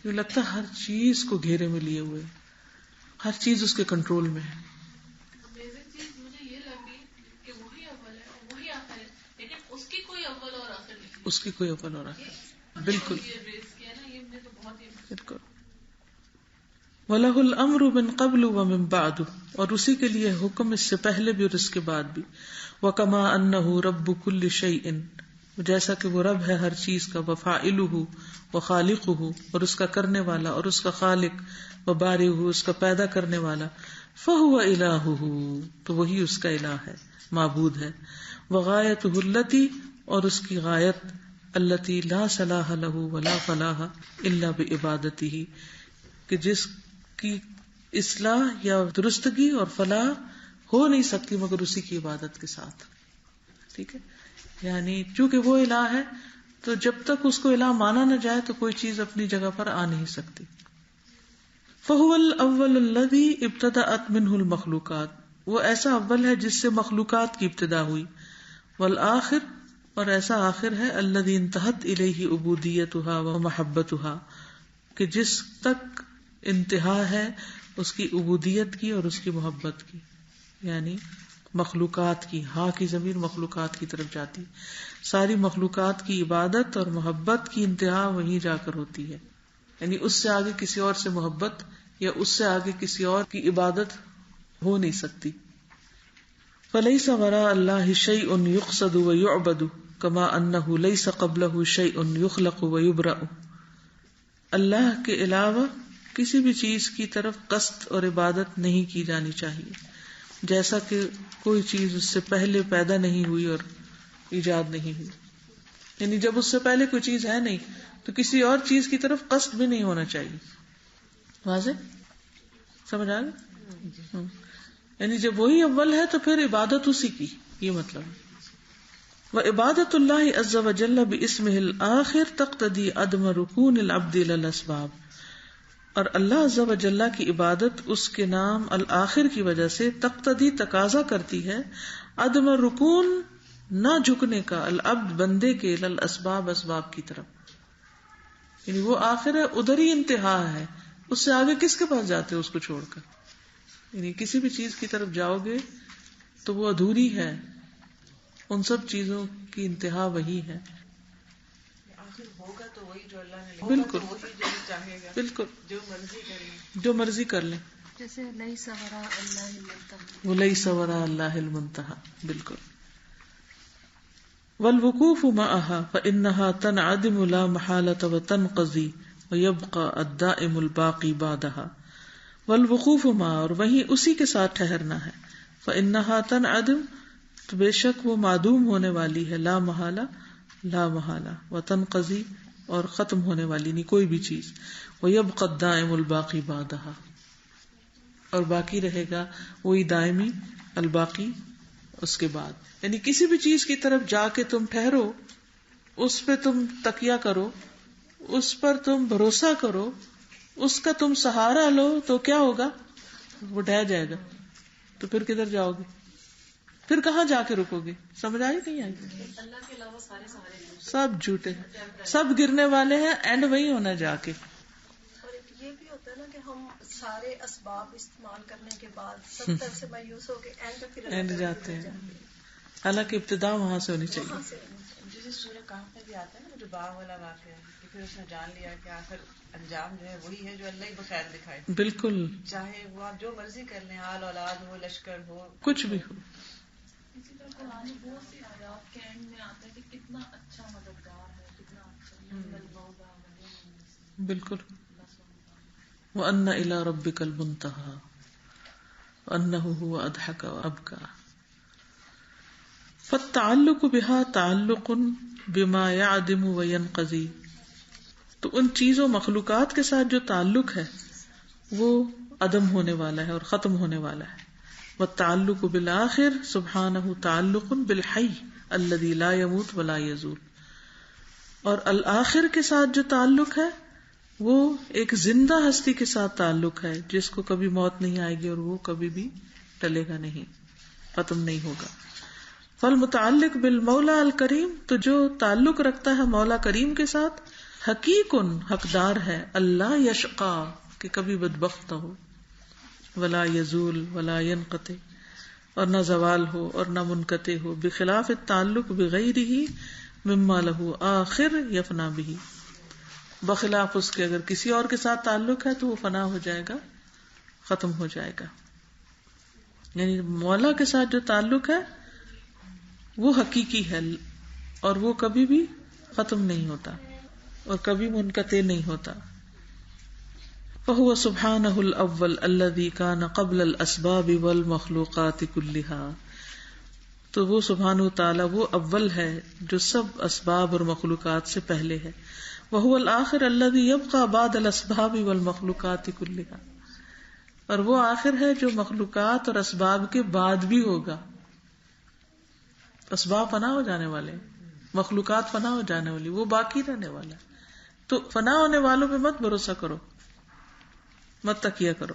یہ لگتا ہے ہر چیز کو گھیرے میں لیے ہوئے، ہر چیز اس کے کنٹرول میں ہے. امیزنگ چیز مجھے یہ لگی کہ وہی اول ہے اور وہی آخر ہے، لیکن اس کی کوئی اول اور آخر نہیں. اس کی کوئی اول اور آخر بالکل. یہ ریس کیا نا، یہ مجھے تو بہت ہی بالکل. وَلَهُ الْأَمْرُ مِنْ قَبْلُ وَمِنْ بَعْدُ، اور اسی کے لیے حکم اس سے پہلے بھی اور اس کے بعد بھی. وَكَمَا أَنَّهُ رَبُّ كُلِّ شَيْءٍ، جیسا کہ وہ رب ہے ہر چیز کا. وَفَاعِلُهُ وَخَالِقُهُ، اور اس کا کرنے والا اور اس کا خالق. وَبَارِئُهُ، اس کا پیدا کرنے والا. فَهُوَ إِلَٰهُهُ، تو وہی اس کا الہ ہے، معبود ہے. وَغَایَتُهُ الَّتِي، اور اس کی غایت. الَّتِي لَا صَلَاحَ لَهُ وَلَا فَلَاحَ إِلَّا بِعِبَادَتِهِ، کہ جس کی اصلاح یا درستگی اور فلاح ہو نہیں سکتی مگر اسی کی عبادت کے ساتھ. ٹھیک ہے، یعنی چونکہ وہ الہ ہے تو جب تک اس کو الہ مانا نہ جائے تو کوئی چیز اپنی جگہ پر آ نہیں سکتی. فَهُوَ الْأَوَّلُ الَّذِي ابْتَدَأَتْ مِنْهُ الْمَخْلُوقَاتُ، وہ ایسا اول ہے جس سے مخلوقات کی ابتدا ہوئی. والآخر، اور ایسا آخر ہے. الَّذِي انتہت إِلَيْهِ عُبُودِيَّتُهَا وَمَحَبَّتُهَا، کہ جس تک انتہا ہے اس کی عبودیت کی اور اس کی محبت کی، یعنی مخلوقات کی. ہاں کی ضمیر مخلوقات کی طرف جاتی، ساری مخلوقات کی عبادت اور محبت کی انتہا وہیں جا کر ہوتی ہے. یعنی اس سے آگے کسی اور سے محبت یا اس سے آگے کسی اور کی عبادت ہو نہیں سکتی. فَلَيْسَ وَرَاءَ اللَّهِ شَيْءٌ يُقْصَدُ وَيُعْبَدُ كَمَا أَنَّهُ لَيْسَ قَبْلَهُ شَيْءٌ يُخْلَقُ وَيُبْرَأُ، اللہ کے علاوہ کسی بھی چیز کی طرف قصد اور عبادت نہیں کی جانی چاہیے، جیسا کہ کوئی چیز اس سے پہلے پیدا نہیں ہوئی اور ایجاد نہیں ہوئی. یعنی جب اس سے پہلے کوئی چیز ہے نہیں تو کسی اور چیز کی طرف قصد بھی نہیں ہونا چاہیے. واضح سمجھ آ گیا؟ یعنی جب وہی اول ہے تو پھر عبادت اسی کی، یہ مطلب ہے. وعبادۃ اللہ عز وجل باسمہ الآخر تقتضی عدم رکون العبد الی الاسباب، اور اللہ عز و جل کی عبادت اس کے نام الآخر کی وجہ سے تقتضی تقاضا کرتی ہے عدم رکون، نہ جھکنے کا، العبد بندے کے الاسباب اسباب کی طرف. یعنی وہ آخر ہے، ادھر ہی انتہا ہے، اس سے آگے کس کے پاس جاتے ہو اس کو چھوڑ کر. یعنی کسی بھی چیز کی طرف جاؤ گے تو وہ ادھوری ہے، ان سب چیزوں کی انتہا وہی ہے. ہوگا تو وہی جو اللہ نے لکھا، بالکل وہی جو چاہے گا، بالکل جو مرضی کرے، جو مرضی کر لیں. جیسے لیس وراء اللہ المنتہی، ولیس وراء اللہ المنتہی، بالکل. والوقوف معها فإنها تنعدم لا محالة وتنقضي ويبقى الدائم الباقی بعدها. والوقوف مع، اور وہیں اسی کے ساتھ ٹھہرنا ہے. فإنها تنعدم، تو بے شک وہ معدوم ہونے والی ہے، لا محالہ لا محالہ، وتنقضی، اور ختم ہونے والی نہیں کوئی بھی چیز. ويبقى الدائم الباقی بعدها، اور باقی رہے گا وہی دائمی الباقی اس کے بعد. یعنی کسی بھی چیز کی طرف جا کے تم ٹھہرو، اس پہ تم تکیہ کرو، اس پر تم بھروسہ کرو، اس کا تم سہارا لو، تو کیا ہوگا؟ وہ ڈہ جائے گا. تو پھر کدھر جاؤ گے؟ پھر کہاں جا کے رکو گے؟ سمجھ آئی نہیں آئی؟ اللہ کے علاوہ سارے سہارے سب جھوٹے، سب گرنے والے ہیں، اینڈ وہی ہونا جا کے. اور یہ بھی ہوتا ہے نا کہ ہم سارے اسباب استعمال کرنے کے بعد سب طرف سے مایوس ہو کے اینڈ جاتے ہیں، حالانکہ ابتدا وہاں سے ہونی چاہیے. جیسے سورہ کہف میں بھی آتا ہے نا جو باغ والا واقعہ ہے کہ پھر اس نے جان لیا کہ آخر انجام جو ہے وہی ہے جو اللہ ہی بخیر دکھائے. بالکل، چاہے وہ آپ جو مرضی کر لیں، آل اولاد ہو، لشکر ہو، کچھ بھی ہو. اسی طرح قرآن میں بہت سی آیات کے اینڈ میں آتا ہے کہ کتنا اچھا مددگار ہے، کتنا اچھا. بالکل. وَأَنَّ إِلَىٰ رَبِّكَ الْمُنتَهَىٰ وَأَنَّهُ هُوَ أَضْحَكَ وَأَبْكَىٰ. فَالتَّعَلُّقُ بِهَا تَعَلُّقٌ بِمَا يَعْدِمُ وَيَنْقَضِي، تو ان چیزوں مخلوقات کے ساتھ جو تعلق ہے وہ عدم ہونے والا ہے اور ختم ہونے والا ہے. والتعلق بالآخر سبحانہ تعلق بالحی الذی لا يموت ولا یزول، اور الآخر کے ساتھ جو تعلق ہے وہ ایک زندہ ہستی کے ساتھ تعلق ہے جس کو کبھی موت نہیں آئے گی اور وہ کبھی بھی ٹلے گا نہیں، ختم نہیں ہوگا. فالمتعلق بالمولا الکریم، تو جو تعلق رکھتا ہے مولا کریم کے ساتھ، حقیقن حقدار ہے، اللہ یشقا کہ کبھی بدبخت نہ ہو، ولا یزول ولا ینقطع اور نہ زوال ہو اور نہ منقطع ہو، بخلاف التعلق بغیرہ مما لہ آخر یفنا بہ، بخلاف اس کے اگر کسی اور کے ساتھ تعلق ہے تو وہ فنا ہو جائے گا، ختم ہو جائے گا. یعنی مولا کے ساتھ جو تعلق ہے وہ حقیقی ہے اور وہ کبھی بھی ختم نہیں ہوتا اور کبھی منقطع نہیں ہوتا. فهو سبحانہ الاول الذی کان قبل الاسباب والمخلوقات كلها، تو وہ سبحانہ تعالی وہ اول ہے جو سب اسباب اور مخلوقات سے پہلے ہے. وهو الآخر الذي يبقى بعد الاسباب والمخلوقات كلها، اور وہ آخر ہے جو مخلوقات اور اسباب کے بعد بھی ہوگا. اسباب فنا ہو جانے والے، مخلوقات فنا ہو جانے والی، وہ باقی رہنے والا. تو فنا ہونے والوں پہ مت بھروسہ کرو، مت تکیہ کرو.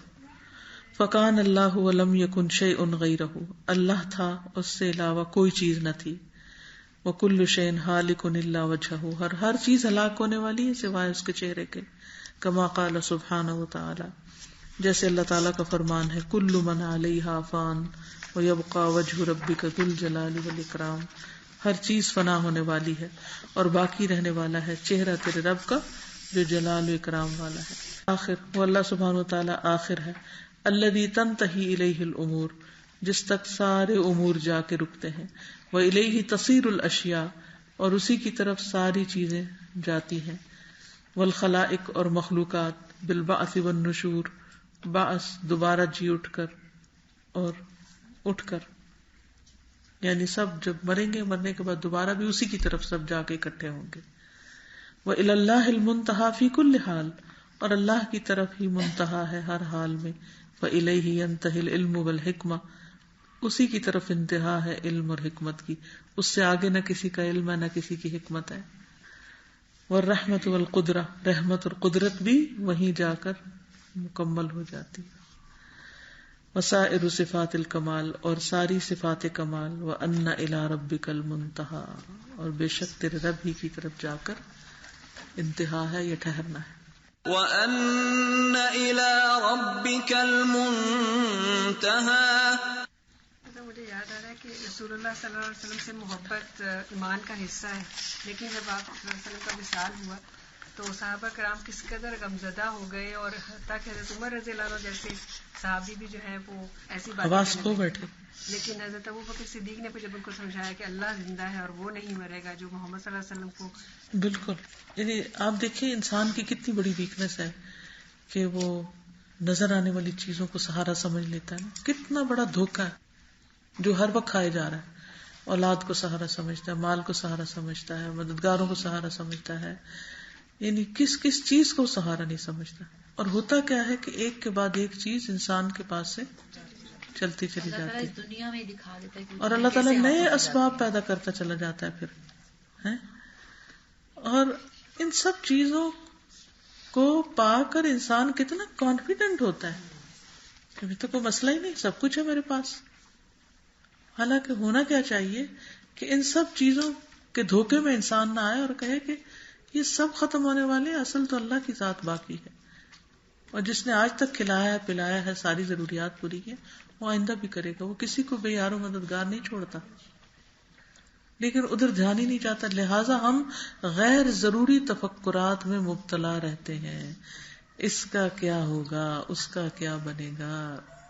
فکان اللہ ولم یکن شیء غیرہ، اللہ تھا اس سے علاوہ کوئی چیز نہ تھی. وکل شیء ہالک الا وجہہ، ہر چیز ہلاک ہونے والی ہے سوائے اس کے چہرے کے. کما قال سبحانہ وتعالی، جیسے اللہ تعالیٰ کا فرمان ہے، کل من علیہا فان ویبقى وجہ ربک ذو الجلال والاکرام، ہر چیز فنا ہونے والی ہے اور باقی رہنے والا ہے چہرہ تیرے رب کا جو جلال و اکرام والا ہے. آخر، وہ اللہ سبحانہ وتعالی آخر ہے. الذی تنتہی الیہ الامور، جس تک سارے امور جا کے رکتے ہیں. وإلیہ تصیر الاشیاء، اور اسی کی طرف ساری چیزیں جاتی ہیں. والخلائق، اور مخلوقات. بالبعث والنشور، بعث دوبارہ جی اٹھ کر اور اٹھ کر، یعنی سب جب مریں گے، مرنے کے بعد دوبارہ بھی اسی کی طرف سب جا کے اکٹھے ہوں گے. وإلی اللہ المنتہی فی کل حال، اور اللہ کی طرف ہی منتہا ہے ہر حال میں. وإلیہ ینتہی العلم والحکمہ، اسی کی طرف انتہا ہے علم اور حکمت کی، اس سے آگے نہ کسی کا علم ہے نہ کسی کی حکمت ہے. والرحمت والقدرہ، رحمت اور قدرت بھی وہیں جا کر مکمل ہو جاتی. وسائر صفات الکمال، اور ساری صفات کمال. وان الی ربک المنتہی، اور بے شک تیرے رب ہی کی طرف جا کر انتہا ہے، یہ ٹھہرنا ہے. وَأَنَّ إِلَىٰ رَبِّكَ الْمُنتَهَىٰ. مجھے یاد آ رہا ہے کہ رسول اللہ صلی اللہ علیہ وسلم سے محبت ایمان کا حصہ ہے، لیکن جب آپ صلی اللہ علیہ وسلم کا وصال ہوا تو صحابہ کرام کس قدر غمزدہ ہو گئے، اور حتیٰ کہ حضرت عمر رضی اللہ عنہ جیسے صحابی بھی جو ہے وہ ایسی بات کھو بیٹھے. لیکن حضرت ابوبکر صدیق نے جب ان کو سمجھایا کہ اللہ زندہ ہے اور وہ نہیں مرے گا، جو محمد صلی اللہ علیہ وسلم کو. بالکل، یعنی آپ دیکھیں انسان کی کتنی بڑی ویکنس ہے کہ وہ نظر آنے والی چیزوں کو سہارا سمجھ لیتا ہے. کتنا بڑا دھوکہ ہے جو ہر وقت کھائے جا رہا ہے. اولاد کو سہارا سمجھتا ہے، مال کو سہارا سمجھتا ہے، مددگاروں کو سہارا سمجھتا ہے، یعنی کس چیز کو سہارا نہیں سمجھتا. اور ہوتا کیا ہے کہ ایک کے بعد ایک چیز انسان کے پاس سے چلتی چلی جاتی ہے، دنیا میں دکھا دیتا ہے، اور اللہ تعالیٰ نئے اسباب پیدا کرتا چلا جاتا ہے پھر. اور ان سب چیزوں کو پا کر انسان کتنا کانفیڈنٹ ہوتا ہے کہ ابھی تو کوئی مسئلہ ہی نہیں، سب کچھ ہے میرے پاس. حالانکہ ہونا کیا چاہیے کہ ان سب چیزوں کے دھوکے میں انسان نہ آئے اور کہے کہ یہ سب ختم ہونے والے، اصل تو اللہ کی ذات باقی ہے، اور جس نے آج تک کھلایا ہے پلایا ہے، ساری ضروریات پوری کی، وہ آئندہ بھی کرے گا. وہ کسی کو بے یار و مددگار نہیں چھوڑتا، لیکن ادھر دھیان ہی نہیں جاتا. لہٰذا ہم غیر ضروری تفکرات میں مبتلا رہتے ہیں. اس کا کیا ہوگا، اس کا کیا بنے گا،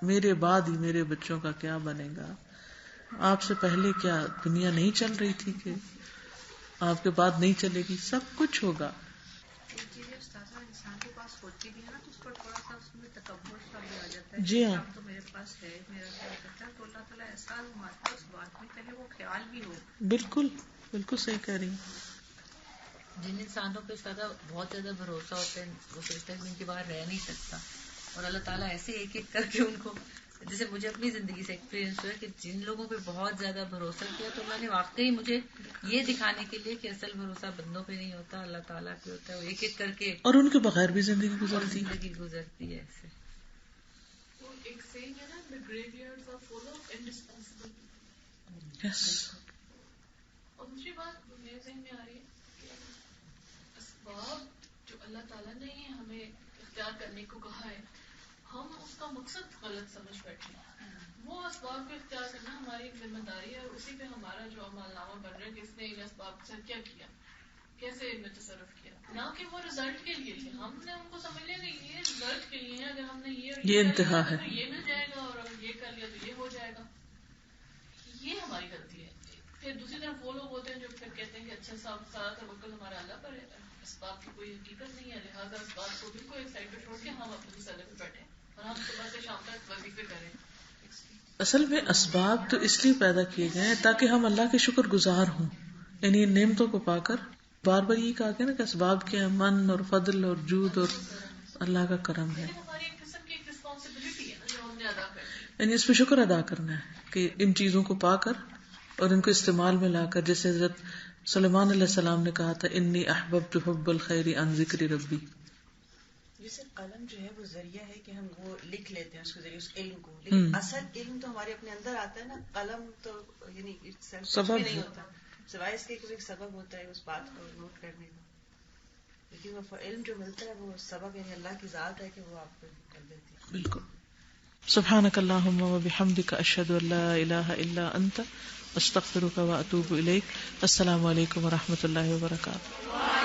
میرے بعد ہی میرے بچوں کا کیا بنے گا. آپ سے پہلے کیا دنیا نہیں چل رہی تھی کہ آپ کے بعد نہیں چلے گی؟ سب کچھ ہوگا. انسان کے پاس ہوتی بھی ہے نا تو اس پر تھوڑا سا اس میں تکبر سا بھی آ جاتا ہے. جی ہاں، تو میرے پاس ہے، میرا خیال کرتا ہے تو اللہ تعالیٰ ایسا ہمارے پاس بات میں پہلے وہ خیال بھی ہو. بالکل بالکل صحیح کہہ رہی ہیں. جن انسانوں پہ بہت زیادہ بھروسہ ہوتا ہے وہ سوچتا ہے کہ ان کے باہر رہ نہیں سکتا، اور اللہ تعالیٰ ایسے ایک ایک کر کے ان کو جیسے مجھے اپنی زندگی سے ایکسپیرینس ہوا کہ جن لوگوں پہ بہت زیادہ بھروسہ کیا تو اللہ نے واقعی مجھے یہ دکھانے کے لیے کہ اصل بھروسہ بندوں پہ نہیں ہوتا، اللہ تعالیٰ پہ ہوتا ہے. وہ ایک ایک کر کے اور ان کے بغیر بھی زندگی گزرتی گزرتی ہے ایسے. ایک سینگ ہے نا، the graveyards are full of indispensable people. یس. اور دوسری بات میرے ذہن میں آ رہی ہے کہ اسباب جو اللہ تعالیٰ نے ہمیں اختیار کرنے کو کہا ہے، ہم اس کا مقصد غلط سمجھ بیٹھے. وہ اسباب کو اختیار کرنا ہماری ایک ذمہ داری ہے، اور اسی پہ ہمارا جو عمل نامہ بن رہا ہے کہ اس نے ان اسباب سے کیا کیا، کیسے ان میں تصرف کیا، نہ کہ وہ رزلٹ کے لیے تھے. ہم نے ان کو سمجھ لیا کہ یہ رزلٹ کے لیے ہے، اگر ہم نے یہ انتہا ہے، یہ مل جائے گا، اور اگر یہ کر لیا تو یہ ہو جائے گا. یہ ہماری غلطی ہے. پھر دوسری طرف وہ لوگ ہوتے ہیں جو پھر کہتے ہیں کہ اچھا صاحب سارا توکل ہمارا اللہ پر ہے، اسباب کی کوئی حقیقت نہیں ہے، لہٰذا اسباب کو بھی کوئی ایک سائڈ پہ چھوڑ کے ہم اپنے مسئلے پہ بیٹھے اور ہم صبح سے شام تک وظیفے کریں. اصل میں اسباب تو اس لیے پیدا کیے گئے ہیں تاکہ ہم اللہ کے شکر گزار ہوں. یعنی ان نعمتوں کو پا کر بار بار یہ کہا گیا نا کہ اسباب کے من اور فضل اور جود اور اللہ کا کرم ہے. ہماری ایک قسم کی ایک رسپانسبلٹی ہے نا جو ہم نے ادا کرنی ہے. یعنی اس پہ شکر ادا کرنا ہے کہ ان چیزوں کو پا کر اور ان کو استعمال میں لا کر، جیسے حضرت سلیمان علیہ السلام نے کہا تھا انی احببت حب الخیر عن ذکر ربی. جیسے قلم جو ہے وہ ذریعہ ہے کہ ہم وہ لکھ لیتے ہیں اس کے ذریعے اس علم کو، لیکن اصل علم تو ہمارے اپنے اندر آتا ہے نا. قلم تو یعنی سبب نہیں ہوتا، سوائے اس کے ایک سبب ہوتا ہے اس بات کو نوٹ کرنے کا. لیکن وہ علم جو ملتا ہے وہ سبب یعنی اللہ کی ذات ہے کہ وہ آپ کو کر دیتی ہے. بالکل. سبحانک اللہم و بحمدک، اشہد ان لا الہ الا انت، استغفرک و اتوب الیک. السلام علیکم و رحمۃ اللہ وبرکاتہ.